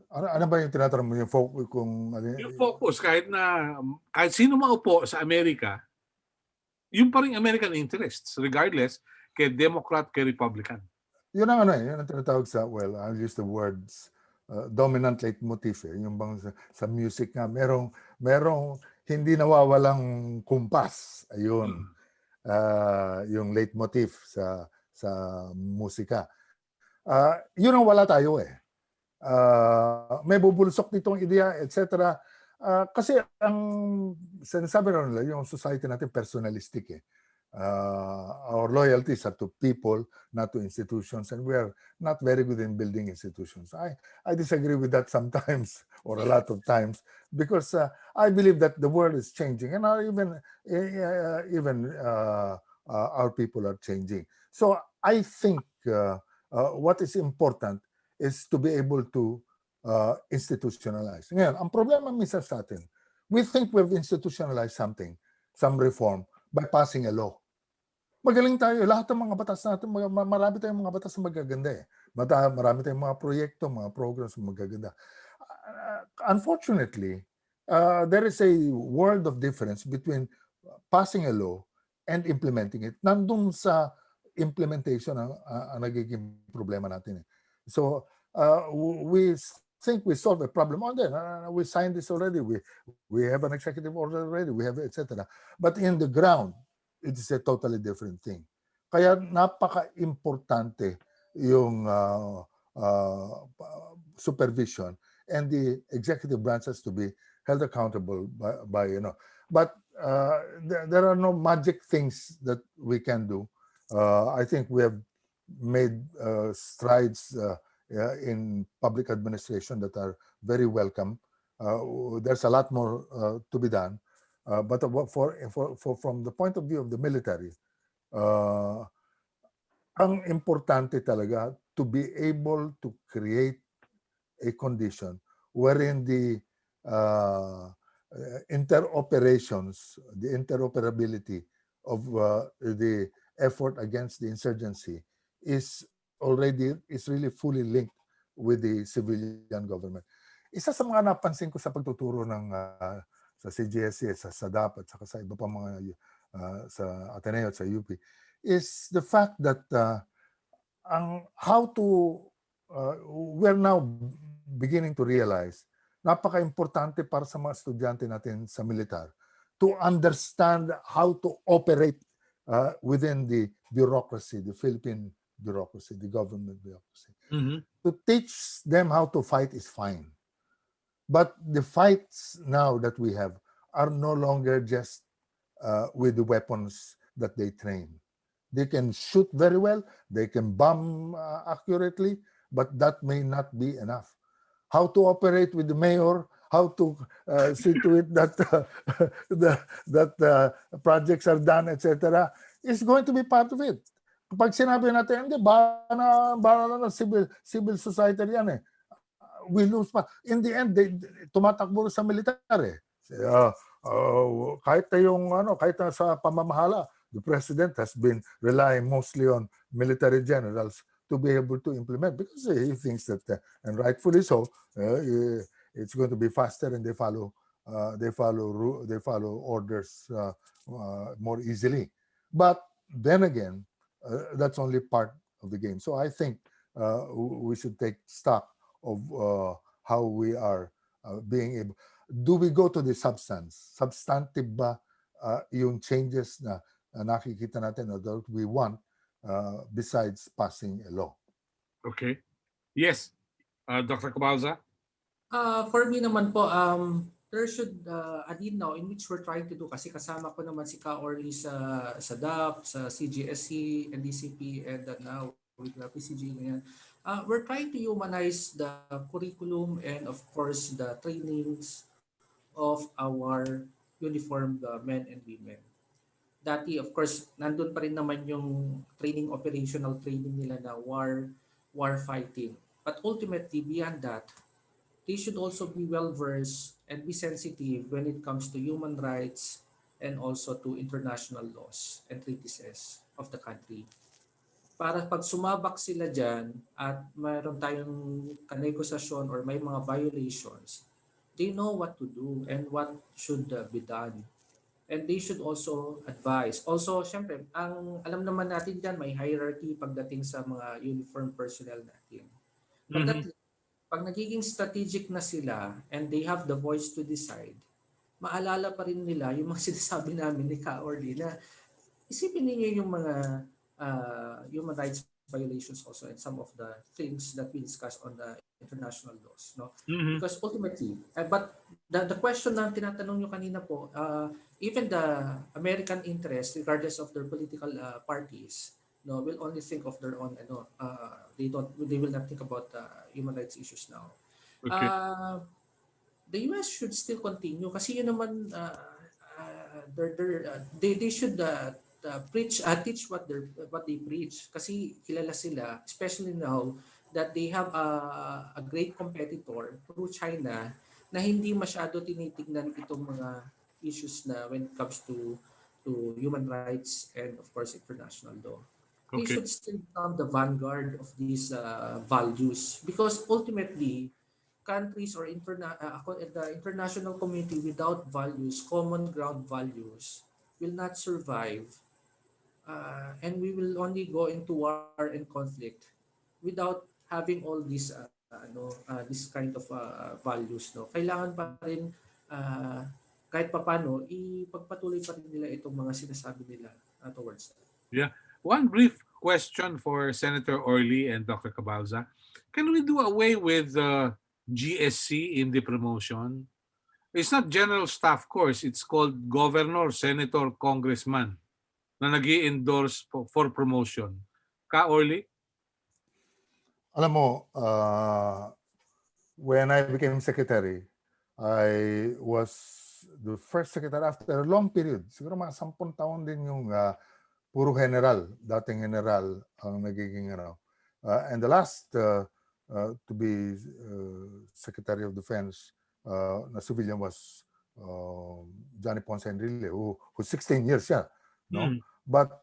ano ba yung tinatanong mo? Yung focus kung... Yung focus, kahit sino maupo sa Amerika, yung pa rin American interests, regardless kay Democrat, kay Republican. Yun ang yun ang tinatawag sa, well, I'll use the words, dominant leitmotif. Yung bang sa music nga, merong hindi nawawalang kumpas. Ayun. Yung leitmotif sa musika. Yun ang wala tayo eh. May bubulsok ditong ideya, etc. Kasi ang sinasabi na nila, yung society natin personalistic eh. Our loyalties are to people, not to institutions, and we are not very good in building institutions. I disagree with that sometimes, or a lot of times, because I believe that the world is changing, and even our people are changing. So I think what is important is to be able to institutionalize. Ngayon, ang problema minsan sa atin, we think we've institutionalized something, some reform, by passing a law. Magaling tayo. Lahat ng mga batas natin, marami tayong mga batas na magaganda eh. Marami tayong mga proyekto, mga programs na magaganda. Unfortunately, there is a world of difference between passing a law and implementing it. Nandun sa implementation ang nagiging problema natin eh. So, we think we solved a problem on there. We signed this already. We have an executive order already. We have etc. But in the ground, it is a totally different thing. Kaya napaka-importante yung supervision, and the executive branch has to be held accountable by But there are no magic things that we can do. I think we have made strides in public administration that are very welcome. There's a lot more to be done. But from the point of view of the military, ang importante talaga to be able to create a condition wherein the interoperability of the effort against the insurgency is really fully linked with the civilian government. Isa sa mga napansin ko sa pagtuturo ng sa CGSC, sa SADAP at sa iba pa mga sa Ateneo at sa UP is the fact that we're now beginning to realize napaka-importante para sa mga estudyante natin sa militar to understand how to operate within the bureaucracy, the Philippine bureaucracy, the government bureaucracy. Mhm. To teach them how to fight is fine. But the fights now that we have are no longer just with the weapons that they train. They can shoot very well, they can bomb accurately, but that may not be enough. How to operate with the mayor, how to see to it that projects are done, etc., is going to be part of it. Pag sinabi natin, hindi, bala na civil society yan eh. We lose pa. In the end, tumatakbo sa militar eh. Kahit na sa pamamahala, the president has been relying mostly on military generals to be able to implement, because he thinks that, and rightfully so, it's going to be faster, and they follow orders more easily. But then again, that's only part of the game. So I think we should take stock of how we are being able. Do we go to the substance? Substantive ba yung changes na nakikita natin or that we want besides passing a law? Okay. Yes. Dr. Cabauza? For me naman po, there should, now in which we're trying to do, kasi kasama ko naman si Ka Orly sa DAP, sa CGSC, NDCP, and now with the PCG. We're trying to humanize the curriculum and of course the trainings of our uniformed men and women. Dati, of course, nandun pa rin naman yung operational training nila na war fighting. But ultimately, beyond that, they should also be well-versed and be sensitive when it comes to human rights and also to international laws and treatises of the country. Para pag sumabak sila dyan at mayroon tayong kanegosasyon or may mga violations, they know what to do and what should be done. And they should also advise. Also, syempre, alam naman natin dyan, may hierarchy pagdating sa mga uniform personnel natin. But that, pag nagiging strategic na sila and they have the voice to decide, maalala pa rin nila yung mga sinasabi namin ni Ka Orly na isipin niyo yung mga human rights violations also and some of the things that we discussed on the international laws, no? Because ultimately, but the question na tinatanong nyo kanina po, even the American interest, regardless of their political parties, no, will only think of their own, they will not think about human rights issues now. Okay. The US should still continue kasi yun naman, they should teach what they preach, kasi kilala sila, especially now that they have a great competitor through China na hindi masyado tinitignan itong mga issues na when it comes to human rights and of course international law. They Okay. should still become the vanguard of these values, because ultimately countries or the international community without values, common ground values, will not survive, and we will only go into war and conflict without having all these this kind of values, no, kailangan pa rin kahit papano ipagpatuloy pa rin nila itong mga sinasabi nila towards that. Yeah. One brief question for Senator Orly and Dr. Cabalza. Can we do away with GSC in the promotion? It's not general staff course. It's called governor, senator, congressman na nag-i-endorse for promotion. Ka, Orly? Alam mo, when I became secretary, I was the first secretary after a long period. Siguro mga 10 taon din yung puro general, dating general ang nagiging and the last to be Secretary of Defense na civilian was Johnny Ponce Enrile, who's 16 years, yeah, no? But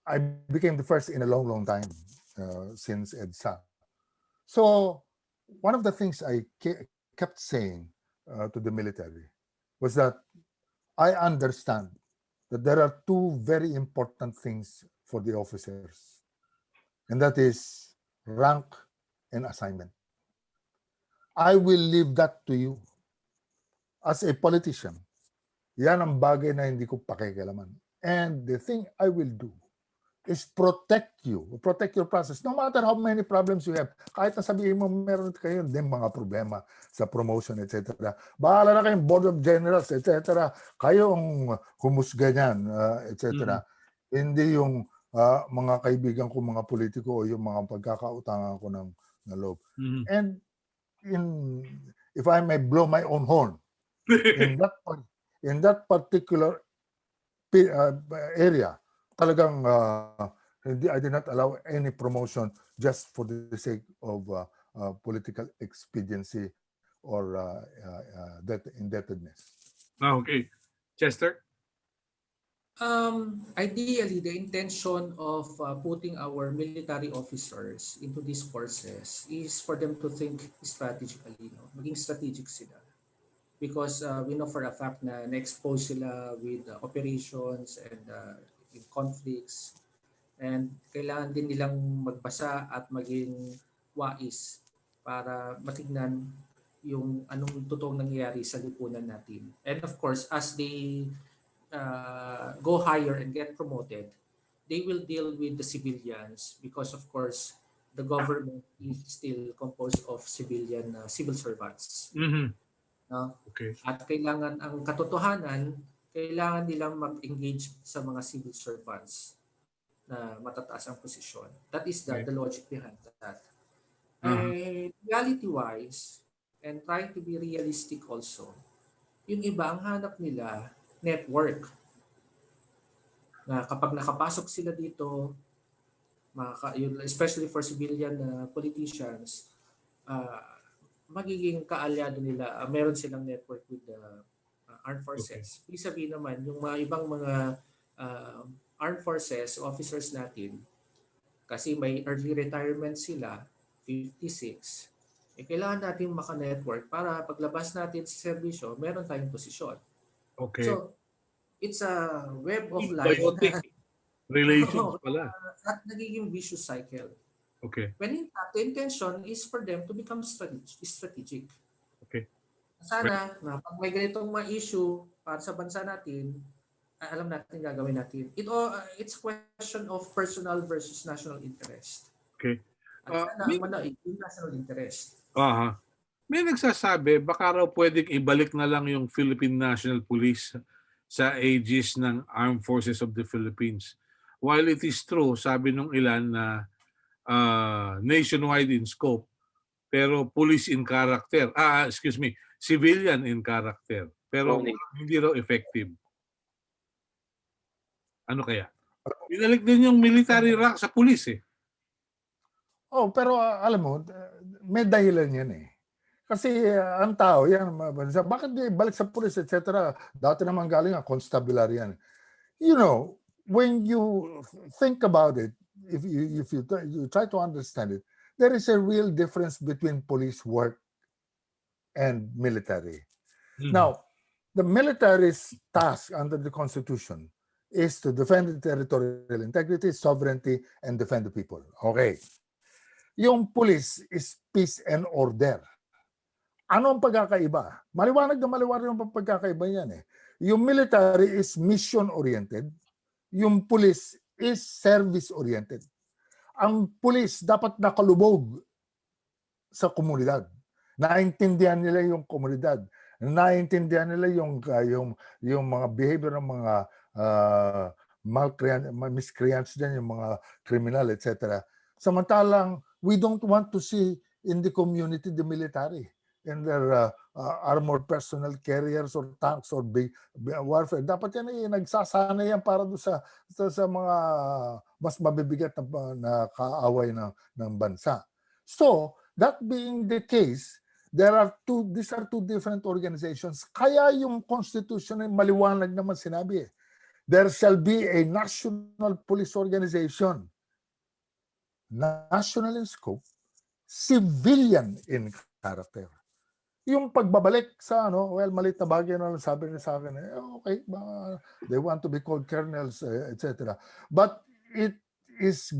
I became the first in a long time since EDSA. So one of the things I kept saying to the military was that I understand that there are two very important things for the officers, and that is rank and assignment. I will leave that to you. As a politician, yan ang bagay na hindi ko pakikialaman. And the thing I will do is protect you, protect your process. No matter how many problems you have, kahit na sabihin mo meron kayo din mga problema sa promotion, etc. Bahala na kayong Board of Generals, etc. Kayo ang humusga niyan, etc. Hindi yung mga kaibigan ko, mga politiko, o yung mga pagkakautangan ko ng loob. And if I may blow my own horn, in that particular area, talagang I did not allow any promotion just for the sake of political expediency or indebtedness. Okay. Chester? Ideally, the intention of putting our military officers into these courses is for them to think strategically, no? Maging strategic sila. Because we know for a fact na na-expose sila with operations and in conflicts, and kailangan din nilang magbasa at maging wais para matignan yung anong totoong nangyayari sa lipunan natin. And of course, as they go higher and get promoted, they will deal with the civilians because of course the government is still composed of civil servants. No? Okay. At kailangan ang katotohanan, kailangan nilang mag-engage sa mga civil servants na matataas ang posisyon. That is the logic behind that. Reality-wise, and trying to be realistic also, yung iba ang hanap nila network. Na kapag nakapasok sila dito, especially for civilian politicians, magiging kaalyado nila. Meron silang network with the armed forces. Ibig sabihin naman, yung mga ibang mga armed forces officers natin, kasi may early retirement sila, 56, kailangan natin maka-network para paglabas natin sa serbisyo, meron tayong posisyon. Okay. So, it's a web of life na relations pala. At nagiging vicious cycle. Okay. When in fact, the intention is for them to become strategic. Okay. Sana, na pag may ganitong mga issue para sa bansa natin, alam natin gagawin natin. It's a question of personal versus national interest. Okay. Sana manaig yung national interest. May nagsasabi, baka raw pwedeng ibalik na lang yung Philippine National Police sa aegis ng Armed Forces of the Philippines. While it is true, sabi nung ilan na nationwide in scope, pero police in character, civilian in character, pero hindi raw effective. Ano kaya? Binalik din yung military rank sa police eh. Pero alam mo, may dahilan yan eh. Kasi ang tao, yan, bakit di balik sa police, etc. Dati naman galing constabulary yan. You know, when you think about it, if you try to understand it, there is a real difference between police work and military. Now, the military's task under the Constitution is to defend the territorial integrity, sovereignty, and defend the people. Okay. Yung police is peace and order. Ano ang pagkakaiba? Maliwanag na maliwanag yung pagkakaiba yan eh. Yung military is mission-oriented. Yung police is service-oriented. Ang police dapat nakalubog sa komunidad. Naintindihan nila yung komunidad. Naintindihan nila yung mga behavior ng mga miscreants dyan, yung mga criminal, etc. Samantalang, we don't want to see in the community the military and their armored personnel carriers or tanks or big warfare. Dapat yan nagsasana yan para doon sa mga mas mabibigat na kaaway ng bansa. So, that being the case, these are two different organizations. Kaya yung Constitution ay maliwanag naman sinabi eh. There shall be a national police organization, national in scope, civilian in character. Yung pagbabalik sa maliit na bagay na lang sabi niya sa akin, okay, they want to be called colonels, etc. But it is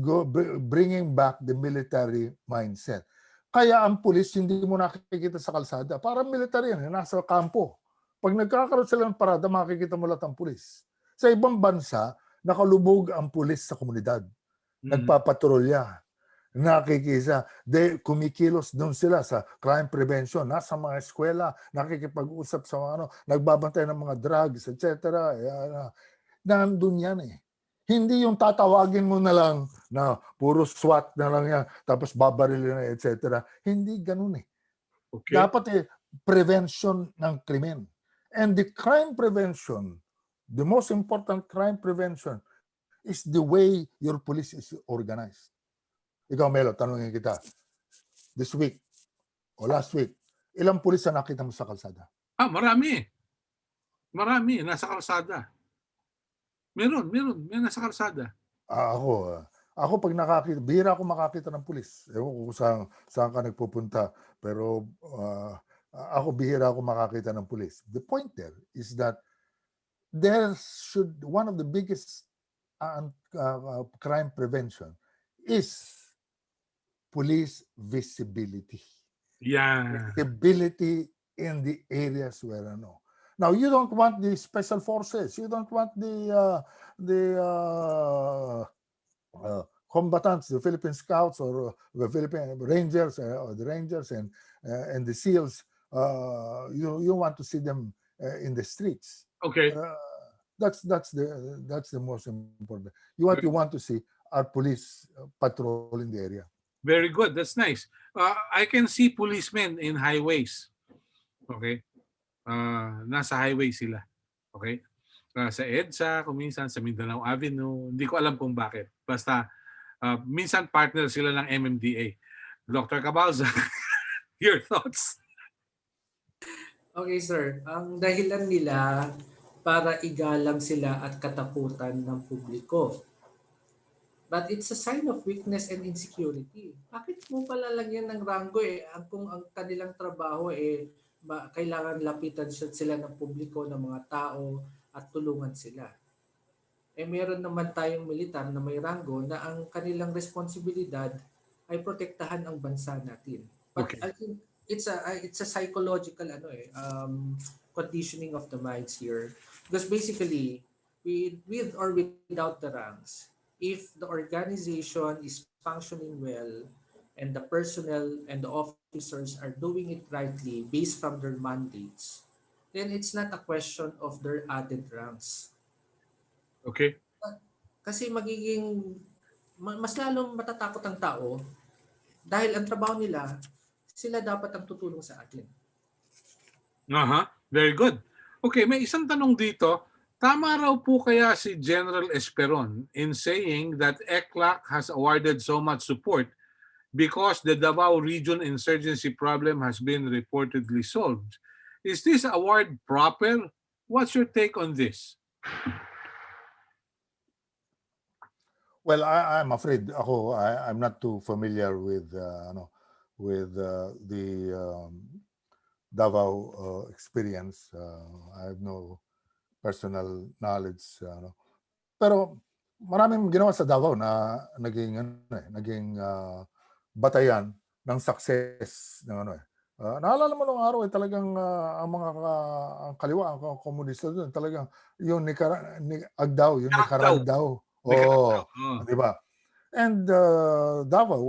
bringing back the military mindset. Kaya ang pulis, hindi mo nakikita sa kalsada. Parang military yan, nasa kampo. Pag nagkakaroon sila ng parada, makikita mo lahat ang pulis. Sa ibang bansa, nakalubog ang pulis sa komunidad. Nagpapatrolya. Nakikisa. Kumikilos doon sila sa crime prevention, nasa mga eskwela, nakikipag-usap sa mga nagbabantay ng mga drugs, etc. Nandun yan eh. Hindi yung tatawagin mo na lang na puro SWAT na lang yan, tapos babarilin na, etc. Hindi ganun eh. Okay. Dapat prevention ng krimen. And the crime prevention, the most important crime prevention is the way your police is organized. Ikaw, Melo, tanungin kita. This week o last week, ilang pulis na nakita mo sa kalsada? Marami. Marami, nasa kalsada. Meron, may nasa kalsada. Ako pag nakakita, bihira ako makakita ng pulis. Ewan ko kung saan ka nagpupunta. Pero ako bihira ako makakita ng pulis. The point there is that one of the biggest crime prevention is police visibility. Yeah. Visibility in the areas where Now, you don't want the special forces. You don't want the combatants, the Philippine Scouts or the Philippine Rangers, or the Rangers and the SEALs. You want to see them in the streets. Okay. That's the most important. You want to see our police patrolling the area. Very good. That's nice. I can see policemen in highways. Okay? Nasa highway sila. Okay? Sa EDSA, kung minsan sa Mindanao Avenue. Hindi ko alam kung bakit. Basta, minsan partner sila ng MMDA. Dr. Cabalza, your thoughts? Okay, sir. Ang dahilan nila para igalang sila at katakutan ng publiko. But it's a sign of weakness and insecurity. Bakit mo palalagyan ng ranggo kung ang kanilang trabaho kailangan lapitan sila ng publiko, ng mga tao at tulungan sila. Meron naman tayong militar na may ranggo na ang kanilang responsibilidad ay protektahan ang bansa natin. But Okay. I think it's a psychological conditioning of the minds here, because basically with or without the ranks, if the organization is functioning well and the personnel and the officers are doing it rightly based from their mandates, then it's not a question of their added ranks. Okay. Kasi mas lalong matatakot ang tao dahil ang trabaho nila, sila dapat ang tutulong sa atin. Very good. Okay, may isang tanong dito. Tama raw po kaya si General Esperon in saying that ECLAC has awarded so much support because the Davao Region insurgency problem has been reportedly solved. Is this award proper? What's your take on this? Well, I'm afraid I'm not too familiar with the Davao experience. I have no personal knowledge. Pero maraming ginawa sa Davao na naging batayan ng success ng ano eh. Naalala mo nung araw talagang ang mga ang kaliwa, ang komunista doon, talagang yung Agdaw, yung Nicaragua. Nicaragdaw. Nicaragua. Di ba? And Davao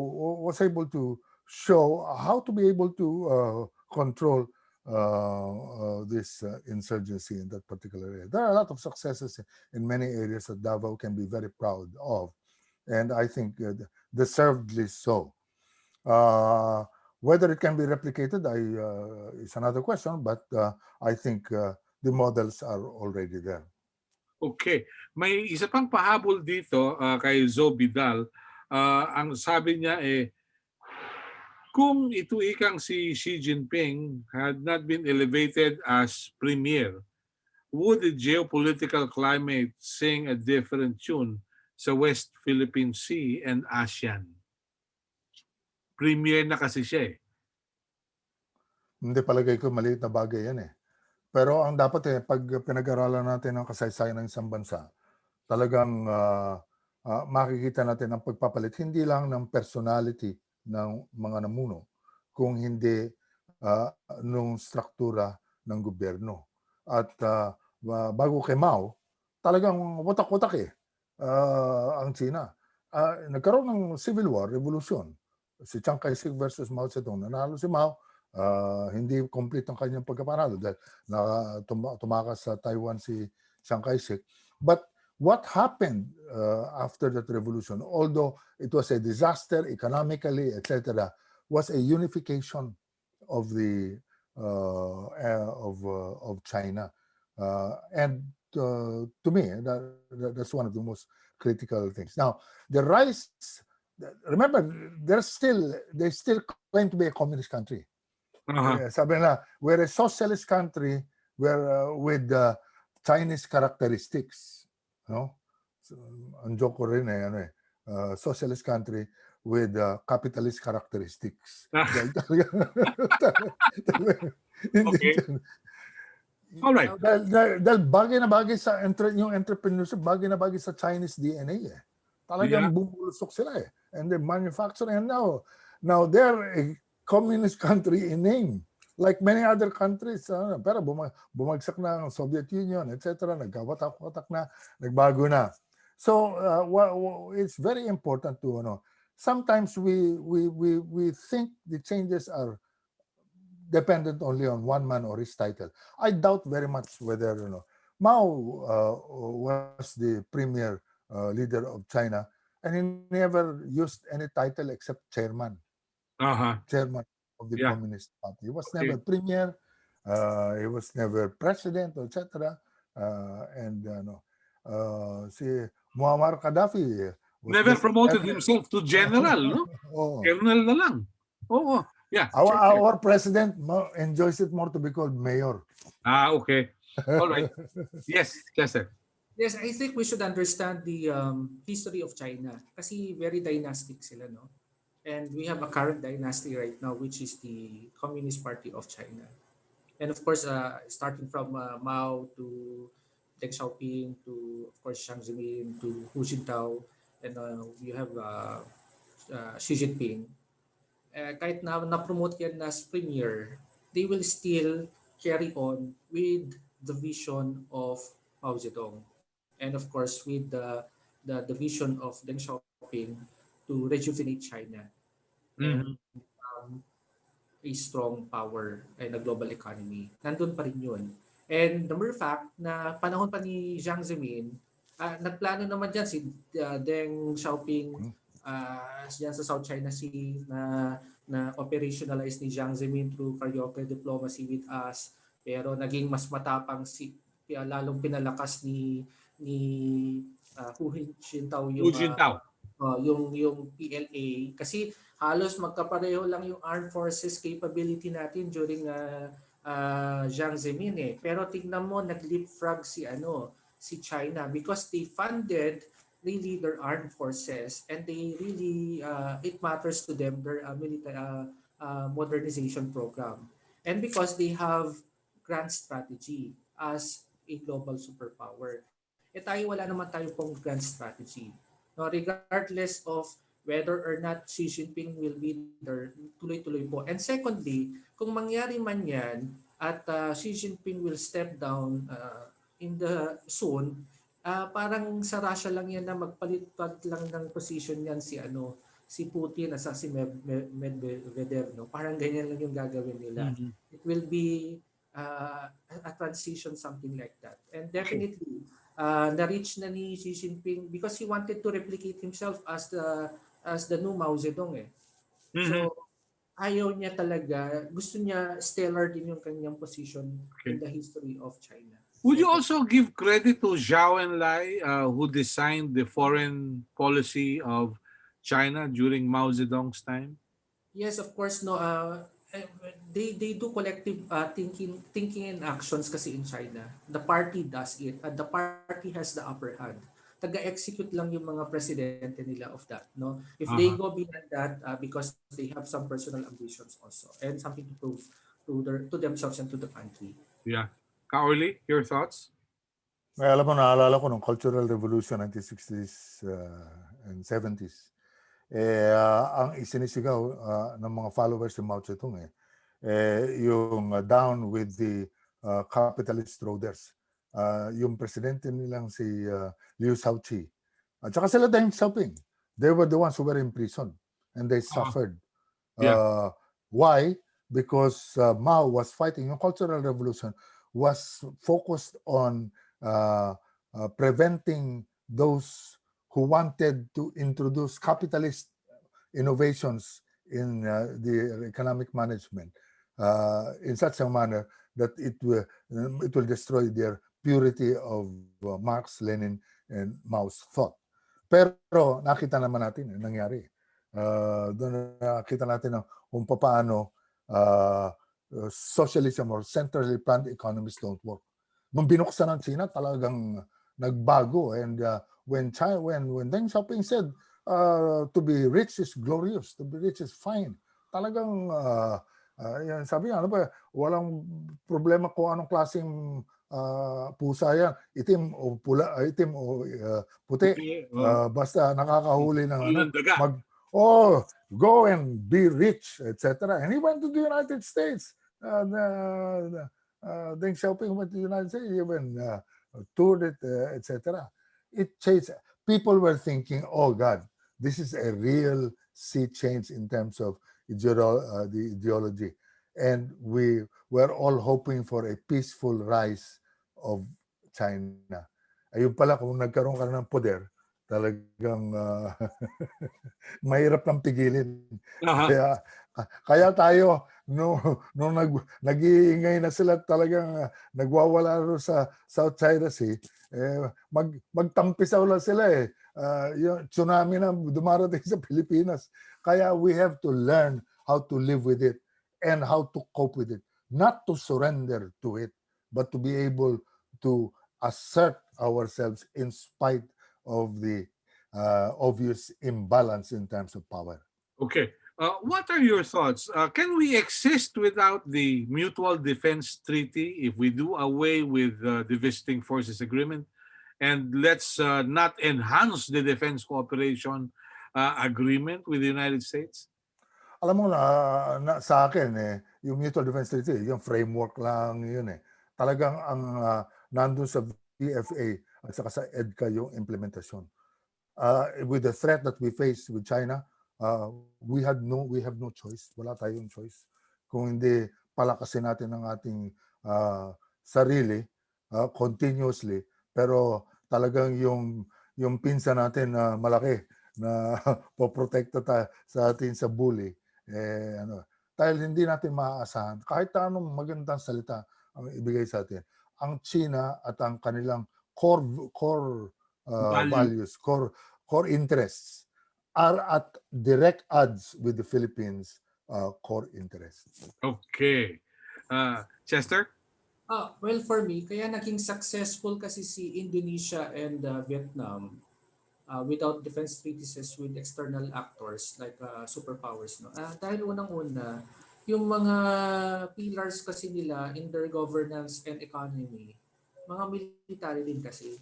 was able to show how to be able to control this insurgency in that particular area. There are a lot of successes in many areas that Davao can be very proud of, and I think deservedly so. Whether it can be replicated is another question, but I think the models are already there. Okay. May isa pang pahabol dito kay Zo Vidal. Ang sabi niya kung ito ikang si Xi Jinping had not been elevated as premier, would the geopolitical climate sing a different tune sa West Philippine Sea and ASEAN? Premier na kasi siya Hindi, palagay ko maliit na bagay yan Pero ang dapat pag pinag-aralan natin ang kasaysayan ng isang bansa, talagang makikita natin ang pagpapalit hindi lang ng personality ng mga namuno, kung hindi nung struktura ng gobyerno. At bago kay Mao, talagang watak-watak ang China. Nagkaroon ng civil war, revolution. Si Chiang Kai-shek versus Mao Zedong. Nanalo si Mao, hindi complete ang kanyang pagkapanalo dahil tumakas sa Taiwan si Chiang Kai-shek. But what happened after that revolution, although it was a disaster economically, etc., was a unification of the of China, and to me, that's one of the most critical things. Now, the rise. Remember, they still claim to be a communist country. Sabi na, we're a socialist country with Chinese characteristics. No? So, ang joke ko rin socialist country with capitalist characteristics. Okay. Alright. Dahil bagay na bagay sa yung entrepreneurship, bagay na bagay sa Chinese DNA Talagang bumulusok sila And they're manufacturing. And now they're a communist country in name, like many other countries. Pero bumagsak na ang Soviet Union, etc. Nagkawatak-watak na, nagbago na. So it's very important to sometimes we think the changes are dependent only on one man or his title. I doubt very much whether Mao was the premier leader of China, and he never used any title except chairman. Chairman of the Communist Party. He was never premier. He was never president, etc. And si Muammar Gaddafi never promoted himself to general, no? Colonel na lang. Yeah. Our president enjoys it more to be called mayor. Okay. All right. Yes, sir. Yes, I think we should understand the history of China kasi very dynastic sila, no? And we have a current dynasty right now, which is the Communist Party of China. And of course, starting from Mao to Deng Xiaoping to, of course, Jiang Zemin to Hu Jintao, and you have Xi Jinping. Kahit na-promote yan as premier, they will still carry on with the vision of Mao Zedong. And of course, with the vision of Deng Xiaoping to rejuvenate China and a strong power and a global economy. Nandun pa rin yun. And the mere fact na panahon pa ni Jiang Zemin, nagplano naman dyan si Deng Xiaoping dyan sa South China Sea na operationalize ni Jiang Zemin through karaoke diplomacy with us. Pero naging mas matapang lalong pinalakas ni Hu Jintao yung PLA kasi halos magkapareho lang yung armed forces capability natin during Jiang Zemin Pero tignan mo nag-leapfrog si China because they funded really their armed forces and they really it matters to them their military modernization program. And because they have grand strategy as a global superpower. Tayo wala naman tayo pong grand strategy. No, regardless of whether or not Xi Jinping will be there, tuloy-tuloy po. And secondly, kung mangyari man yan at Xi Jinping will step down in the soon, parang sa Russia lang yan na magpalit-palit lang ng position yan si Putin at si Medvedev, no? Parang ganyan lang yung gagawin nila. Mhm. It will be a transition, something like that. And definitely, na-reach na ni Xi Jinping because he wanted to replicate himself as the new Mao Zedong eh. Mhm. So, ayaw niya talaga, gusto niya stellar din yung kanyang position in Okay. the history of China. Would you So, also give credit to Zhao Enlai, who designed the foreign policy of China during Mao Zedong's time? yes, of course, no. They do collective thinking and actions kasi in China. The party does it, and the party has the upper hand. Taga-execute lang yung mga presidente nila of that, no. If they Uh-huh. go beyond that, because they have some personal ambitions also and something to prove to themselves and to the country. Yeah. Kaoli, your thoughts? May alam mo, naalala ko nung Cultural Revolution 1960s and 70s. Ang isinisigaw ng mga followers ni Mao Zedong yung down with the capitalist traders. Yung presidente nilang si Liu Shaoqi. At saka sila Deng Xiaoping. They were the ones who were in prison and they suffered. Yeah. Why? Because Mao was fighting. Yung Cultural Revolution was focused on preventing those who wanted to introduce capitalist innovations in the economic management in such a manner that it will destroy their purity of Marx, Lenin, and Mao's thought. Pero nakita naman natin nangyari. Doon nakita natin kung paano socialism or centrally planned economies don't work. Nung binuksan ng China, talagang nagbago. And when Deng Xiaoping said, to be rich is glorious, to be rich is fine. Talagang, yan, sabi niya, ano ba, walang problema kung anong klaseng pusa yan, itim o pula, itim o puti. Basta nakakahuli ng go and be rich, etc. And he went to the United States. Deng Xiaoping went to the United States, even toured it, etc. It changed. People were thinking, oh God, this is a real sea change in terms of the ideology. And we were all hoping for a peaceful rise of China. Ayun pala, kung nagkaroon ka ng poder, talagang mahirap nang pigilin. Kaya tayo, nung nag-iingay na sila talagang nagwawala ro sa South China Sea, magtampisaw lang sila yung tsunami na dumarating sa Pilipinas. Kaya we have to learn how to live with it and how to cope with it. Not to surrender to it, but to be able to assert ourselves in spite of the obvious imbalance in terms of power. Okay. What are your thoughts? Can we exist without the Mutual Defense Treaty if we do away with the Visiting Forces Agreement? And let's not enhance the defense cooperation agreement with the United States? Alam mo sa akin yung Mutual Defense Treaty, yung framework lang yun Talagang ang nandun sa VFA at saka sa EDCA yung implementasyon. With the threat that we face with China, we have no choice. Wala tayong choice. Kung hindi palakasin natin ang ating sarili continuously, pero talagang yung pinsa natin na malaki na poprotekta sa atin sa bully, dahil hindi natin maaasahan kahit anong magandang salita ang ibigay sa atin. Ang China at ang kanilang core values, core interests are at direct odds with the Philippines' core interests. Okay. Chester? Well, for me, kaya naging successful kasi si Indonesia and Vietnam without defense treaties with external actors like superpowers. No? Dahil unang-una, yung mga pillars kasi nila in their governance and economy, mga military din kasi.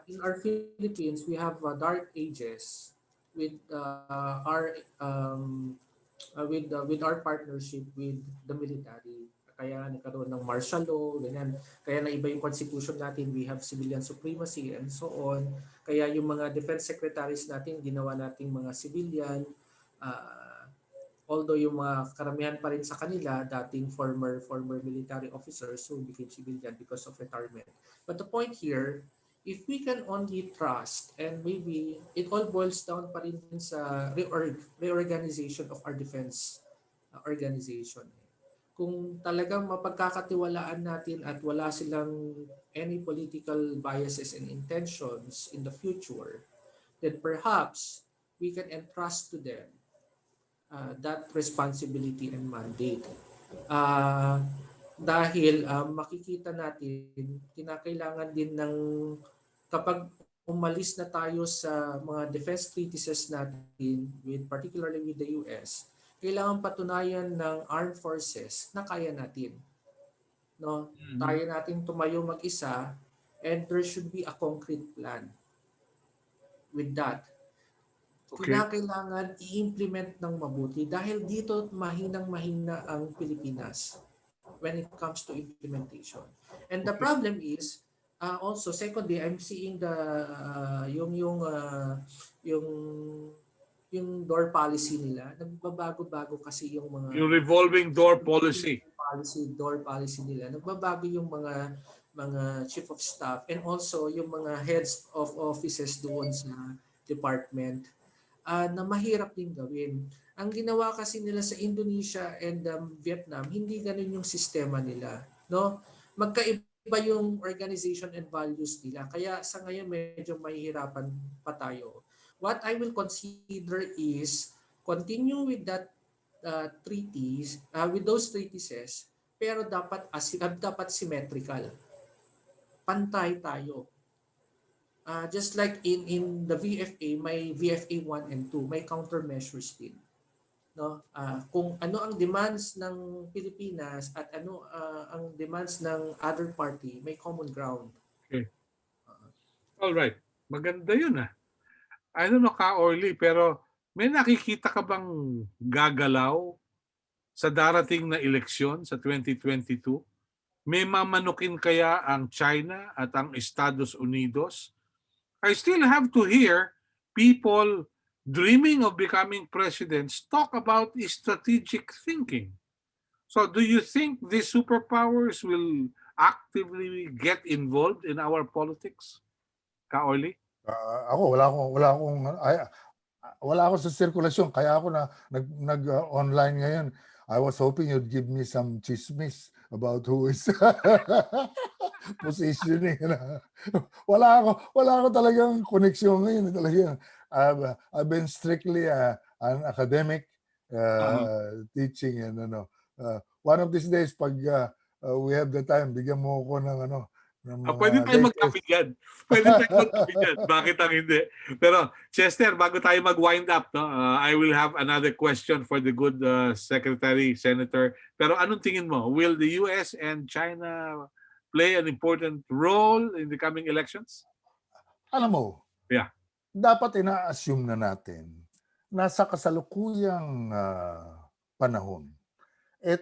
In our Philippines, we have dark ages with with our partnership with the military. Kaya nagkaroon ng martial law, ganyan. Kaya naiba yung constitution natin, we have civilian supremacy and so on. Kaya yung mga defense secretaries natin, ginawa nating mga civilian. Although yung mga karamihan pa rin sa kanila, dating former military officers who became civilian because of retirement. But the point here, if we can only trust, and maybe it all boils down pa rin sa reorganization of our defense organization. Kung talagang mapagkakatiwalaan natin at wala silang any political biases and intentions in the future, then perhaps we can entrust to them that responsibility and mandate. Uh, dahil makikita natin, kinakailangan din ng kapag umalis na tayo sa mga defense treaties natin, particularly with the US, kailangan patunayan ng armed forces na kaya natin. No? Kaya natin tumayo mag-isa, and there should be a concrete plan with that. Okay. Kinakailangan i-implement ng mabuti dahil dito mahinang-mahina ang Pilipinas when it comes to implementation. And the problem is also secondly, I'm seeing the yung door policy nila, nagbabago-bago kasi yung mga Yung revolving door policy. door policy nila. Nagbabago yung mga chief of staff and also yung mga heads of offices doon sa department na mahirap din gawin. Ang ginawa kasi nila sa Indonesia and Vietnam, hindi ganun yung sistema nila, no? Magkaiba yung organization and values nila. Kaya sa ngayon medyo mahihirapan pa tayo. What I will consider is continue with that treaties, with those treaties, pero dapat symmetrical. Pantay tayo. Just like in the VFA, may VFA 1 and 2, may countermeasures din. No? Kung ano ang demands ng Pilipinas at ano ang demands ng other party, may common ground. Okay. All right. Maganda yun I don't know Orly, pero may nakikita ka bang gagalaw sa darating na eleksyon sa 2022? May mamanukin kaya ang China at ang Estados Unidos? I still have to hear people dreaming of becoming presidents talk about strategic thinking. So do you think these superpowers will actively get involved in our politics? Orly? Ako wala ako sa sirkulasyon kaya ako na nag-online ngayon. I was hoping you'd give me some chismis about who is positioning. Wala ako talagang koneksyon ngayon talaga. I've been strictly an academic teaching and one of these days pag we have the time bigyan mo ako ng pwede tayo magkapigyan. Bakit ang hindi? Pero Chester, bago tayo mag-wind up, I will have another question for the good Secretary, Senator. Pero anong tingin mo? Will the US and China play an important role in the coming elections? Alam mo, dapat ina-assume na natin na sa kasalukuyang panahon,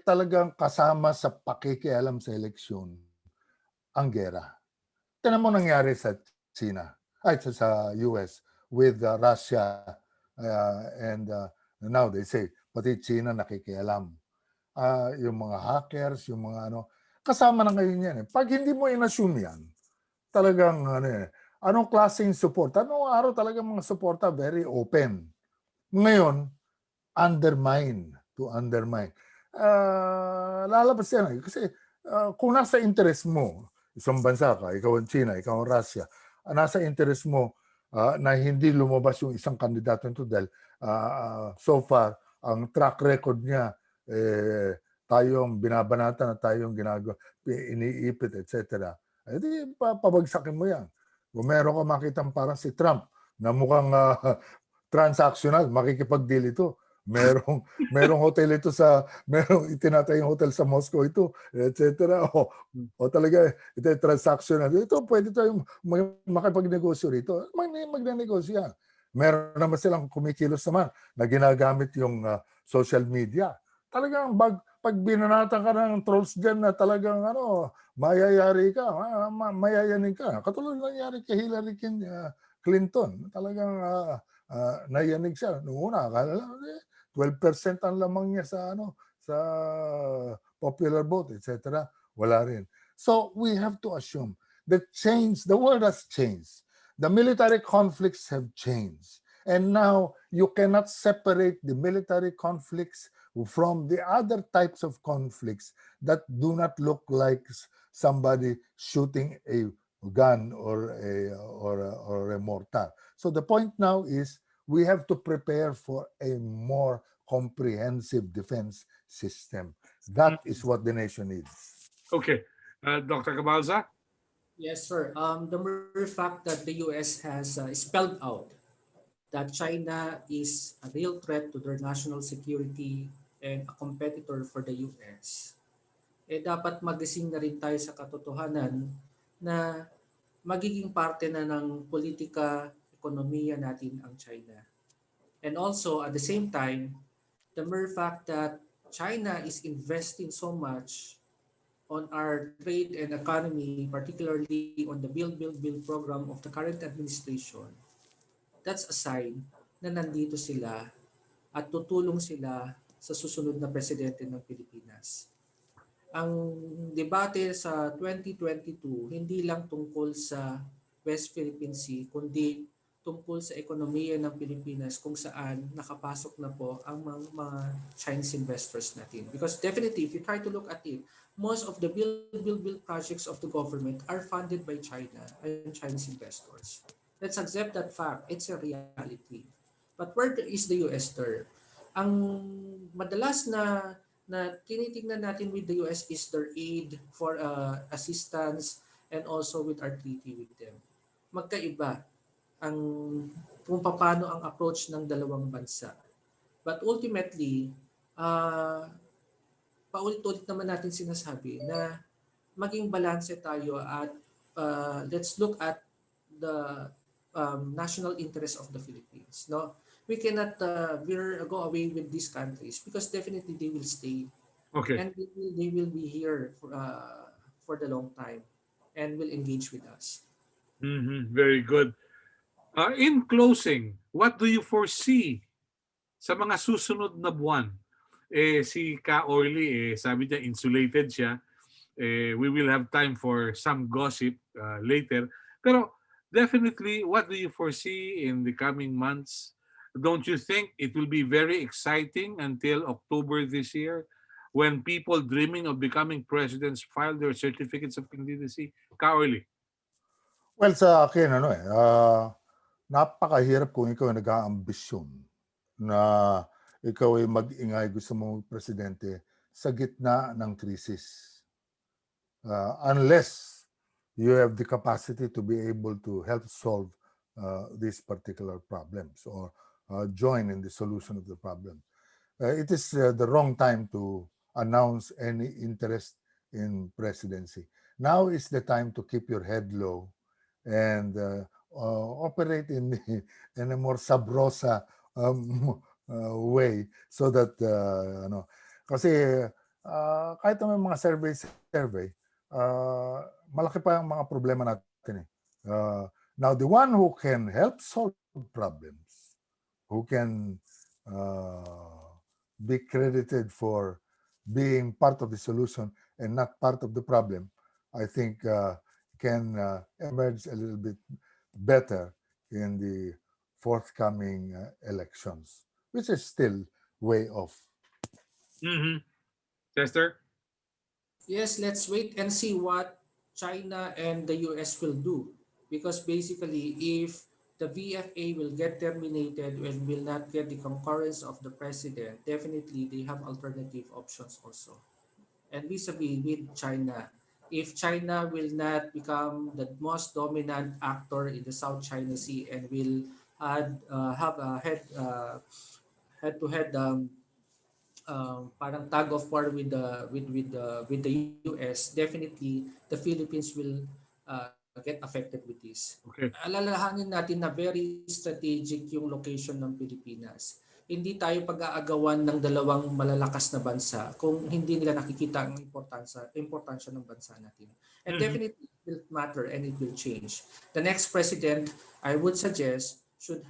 talagang kasama sa pakikialam sa eleksyon ang gera. Tingnan mo nangyari sa China, sa US with Russia and now they say pati China nakikialam. Yung mga hackers, yung mga kasama na ngayon yan. Pag hindi mo in-assume yan, talagang anong klaseng support? Anong araw talagang mga suporta very open. Ngayon, undermine. Lalabas yan kasi kung nasa interest mo, isang bansa ka, ikaw ang China, ikaw ang Russia, nasa interest mo na hindi lumabas yung isang kandidato nito dahil so far, ang track record niya, tayong binabanatan na tayong ginagawa, iniipit, etc. Di pabagsakin mo yan. Kung meron ka makitang parang si Trump na mukhang transactional, makikipag-deal ito. Merong hotel ito merong itinatayong hotel sa Moscow ito, etc. O talaga, ito transactional. Ito, pwede tayong makipagnegosyo rito. Magnenegosyo yan. Meron naman silang kumikilos naman na ginagamit yung social media. Talagang pag binanatan ka ng trolls dyan na talagang mayayari ka, mayayanig ka. Katulad ng nangyari kay Hillary Clinton. Talagang nayanig siya. Noong una, akala lang, 12% ang lamang niya sa popular vote, etc. Wala rin. So we have to assume that the world has changed. The military conflicts have changed. And now you cannot separate the military conflicts from the other types of conflicts that do not look like somebody shooting a gun or a mortar. So the point now is we have to prepare for a more comprehensive defense system. That is what the nation needs. Okay. Dr. Cabalza? Yes, sir. The mere fact that the US has spelled out that China is a real threat to their national security and a competitor for the US, dapat magising na rin tayo sa katotohanan na magiging parte na ng politika, ekonomiya natin ang China. And also, at the same time, the mere fact that China is investing so much on our trade and economy, particularly on the Build program of the current administration, that's a sign na nandito sila at tutulong sila sa susunod na presidente ng Pilipinas. Ang debate sa 2022 hindi lang tungkol sa West Philippine Sea, kundi tungkol sa ekonomiya ng Pilipinas kung saan nakapasok na po ang mga Chinese investors natin. Because definitely, if you try to look at it, most of the build projects of the government are funded by China and Chinese investors. Let's accept that fact. It's a reality. But where is the US there? Ang madalas na tinitingnan natin with the US is their aid for assistance and also with our treaty with them. Magkaiba ang kung paano ang approach ng dalawang bansa. But ultimately, paulit-ulit naman natin sinasabi na maging balanse tayo at let's look at the national interest of the Philippines. No, we cannot go away with these countries because definitely they will stay Okay. and they will be here for the long time and will engage with us. Very good. In closing, what do you foresee sa mga susunod na buwan? Si Ka Orly, sabi niya insulated siya. We will have time for some gossip later. Pero definitely, what do you foresee in the coming months? Don't you think it will be very exciting until October this year when people dreaming of becoming presidents file their certificates of candidacy? Ka Orly. Well, sa akin, napakahirap kung ikaw ay nag-aambisyon na ikaw ay mag-ingay, gusto mong presidente sa gitna ng krisis. Unless you have the capacity to be able to help solve these particular problems or join in the solution of the problem. It is the wrong time to announce any interest in presidency. Now is the time to keep your head low and operate in a more sabrosa way so that kasi kahit may mga survey malaki pa ang mga problema natin now the one who can help solve problems, who can be credited for being part of the solution and not part of the problem, I think can emerge a little bit better in the forthcoming elections, which is still way off. Chester? Yes, let's wait and see what China and the US will do. Because basically, if the VFA will get terminated and will not get the concurrence of the president, definitely they have alternative options also. And vis-a-vis with China, if China will not become the most dominant actor in the South China Sea and will have a head-to-head parang tug of war with the US, definitely the Philippines will get affected with this. Okay. Alalahanin natin na very strategic yung location ng Pilipinas. Hindi tayo pag-aagawan ng dalawang malalakas na bansa kung hindi nila nakikita ang importansya ng bansa natin. And definitely it will matter and it will change. The next president, I would suggest, should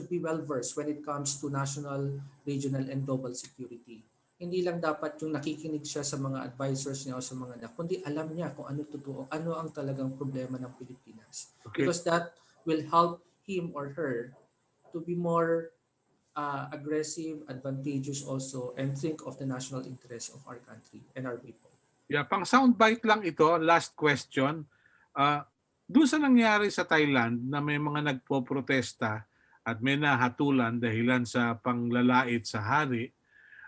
be well versed when it comes to national, regional, and global security. Hindi lang dapat yung nakikinig siya sa mga advisors niya o sa mga kundi alam niya kung ano totoo, ano ang talagang problema ng Pilipinas. Okay. Because that will help him or her to be more aggressive, advantageous also, and think of the national interest of our country and our people. Yeah, pang soundbite lang ito, last question. Doon sa nangyari sa Thailand na may mga nagpo-protesta at may nahatulan dahilan sa panglalait sa hari,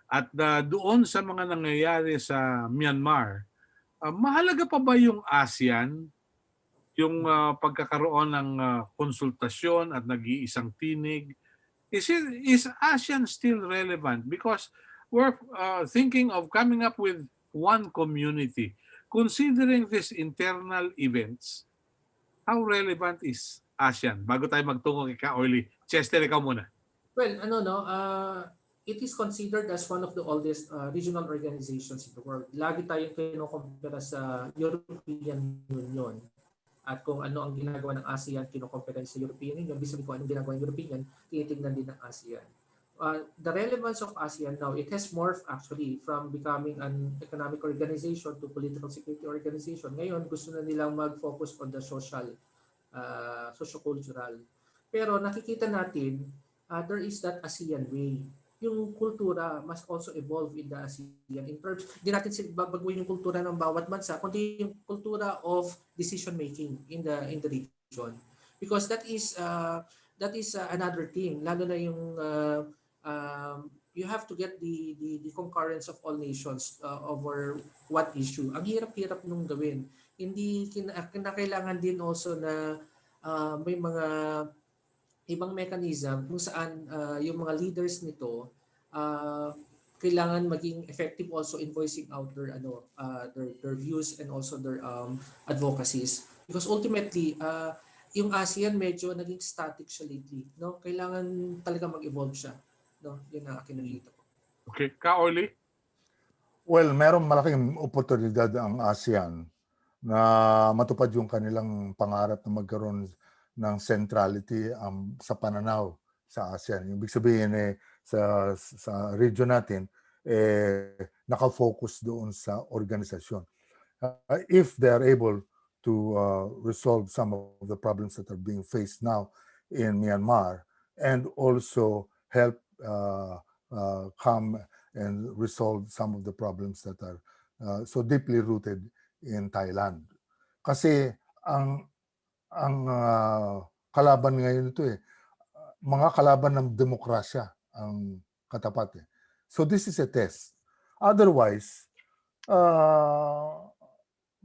at doon sa mga nangyayari sa Myanmar, mahalaga pa ba yung ASEAN, yung pagkakaroon ng konsultasyon at nag-iisang tinig? Is ASEAN still relevant? Because we're thinking of coming up with one community. Considering these internal events, how relevant is ASEAN? Bago tayo magtungo kay Ka-Orly, Chester, ikaw muna. Well, it is considered as one of the oldest regional organizations in the world. Lagi tayong kinukumpara sa European Union. At kung ano ang ginagawa ng ASEAN, kinukumpara sa European Union. Bisag kung anong ginagawa ng European Union, tinitingnan din ng ASEAN. The relevance of ASEAN now, it has morphed actually from becoming an economic organization to political security organization. Ngayon, gusto na nilang mag-focus on the socio-cultural. Pero nakikita natin, there is that ASEAN way. Yung kultura must also evolve in the ASEAN. In terms, hindi natin babaguhin yung kultura ng bawat bansa, kundi yung kultura of decision making in the region. Because that is another thing. Lalo na yung you have to get the concurrence of all nations over what issue. Ang hirap-hirap nung gawin. Hindi kinakailangan din also na may mga ibang mechanism kung saan yung mga leaders nito kailangan maging effective also in voicing out their views and also their advocacies, because ultimately yung ASEAN medyo naging static siya lately, no? Kailangan talaga mag-evolve siya, no? Yun ang akin nakita ko. Okay, Ka-Orly? Well, meron malaking oportunidad ang ASEAN na matupad yung kanilang pangarap na magkaroon ng centrality sa pananaw sa ASEAN. Yung ibig sabihin sa region natin, naka-focus doon sa organisasyon. If they are able to resolve some of the problems that are being faced now in Myanmar, and also help come and resolve some of the problems that are so deeply rooted in Thailand. Kasi ang kalaban ngayon ito mga kalaban ng demokrasya ang katapat . So this is a test. Otherwise,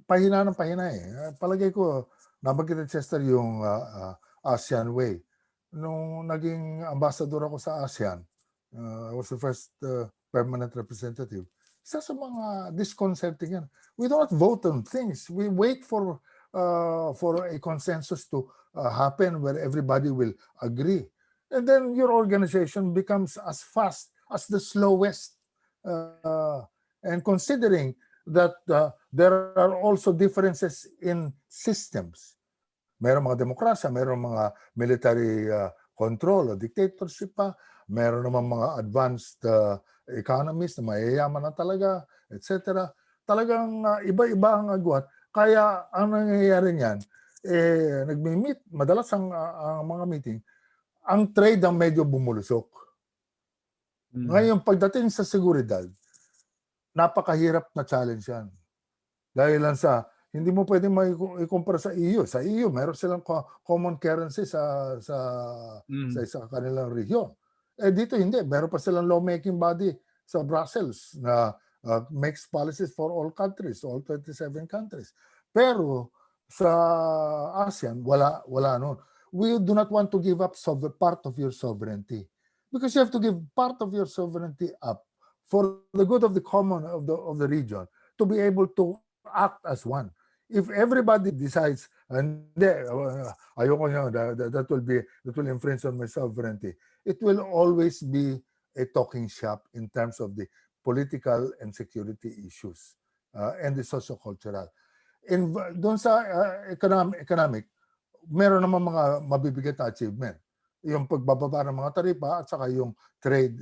pahina ng pahina . Palagay ko, nabanggit ni Chester yung ASEAN way. Nung naging ambassador ako sa ASEAN, I was the first permanent representative. Isa sa mga disconcerting yan. We don't vote on things. We wait for a consensus to happen where everybody will agree. And then your organization becomes as fast as the slowest. And considering that there are also differences in systems. Meron mga demokrasya, meron mga military control o dictatorship pa, meron naman mga advanced economies na mayayaman na talaga, etc. Talagang iba-iba ang agwat. Kaya ang nangyayari niyan, nagmi-meet, madalas ang mga meeting, ang trade ang medyo bumulusok. Ngayon, pagdating sa seguridad, napakahirap na challenge yan. Dahil lang sa, hindi mo pwede i-compare sa EU. Sa EU, meron silang common currency sa kanilang region. Dito hindi. Meron pa silang lawmaking body sa Brussels na makes policies for all countries, all 27 countries. Pero sa ASEAN, wala noon. We do not want to give up part of your sovereignty. Because you have to give part of your sovereignty up for the good of the common of the region to be able to act as one. If everybody decides, hindi, ayoko nyo, that will infringe on my sovereignty, it will always be a talking shop in terms of the political and security issues and the socio-cultural. Doon sa economic, meron naman mga mabibigat na achievement. Yung pagbababa ng mga taripa at saka yung trade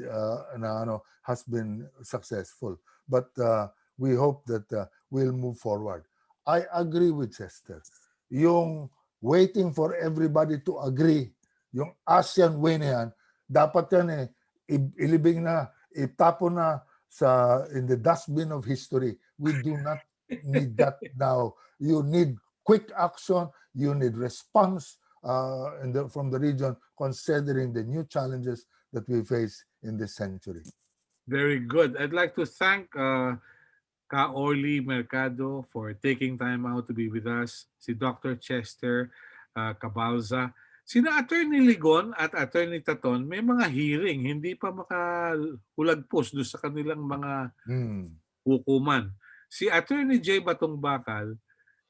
has been successful. But we hope that we'll move forward. I agree with Chester. Yung waiting for everybody to agree, yung ASEAN way na yan, dapat yan ilibing na, itapon na in the dustbin of history. We do not need that now. You need quick action. You need response from the region, considering the new challenges that we face in this century. Very good. I'd like to thank Ka Orly Mercado for taking time out to be with us. Si Dr. Chester Cabalza. Sina Attorney Ligon at Attorney Taton, may mga hearing, hindi pa makahulagpos doon sa kanilang mga hukuman. Si Attorney J. Batong Bakal,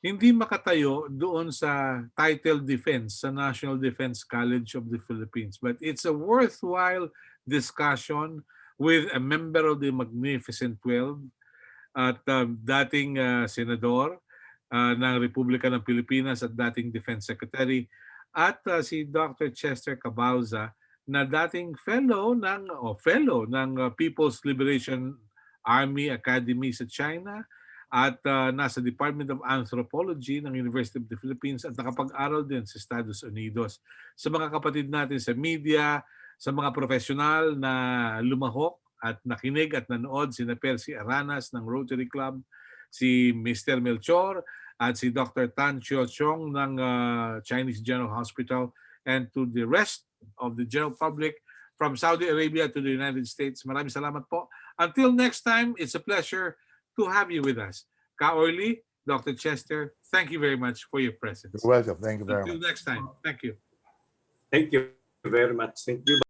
hindi makatayo doon sa title defense sa National Defense College of the Philippines. But it's a worthwhile discussion with a member of the Magnificent 12 at dating senador ng Republika ng Pilipinas at dating Defense Secretary at si Dr. Chester Cabalza na dating fellow ng People's Liberation Army Academy sa China at nasa Department of Anthropology ng University of the Philippines at nakapag-aral din sa Estados Unidos. Sa mga kapatid natin sa media, sa mga profesional na lumahok at nakinig at nanood, si Percy Aranas ng Rotary Club, si Mr. Melchor, at si Dr. Tan Chio Chong ng Chinese General Hospital, and to the rest of the general public from Saudi Arabia to the United States. Maraming salamat po. Until next time, it's a pleasure to have you with us. Ka Orly, Dr. Chester, thank you very much for your presence. You're welcome. Thank you very much. Until next time. Thank you. Thank you very much. Thank you.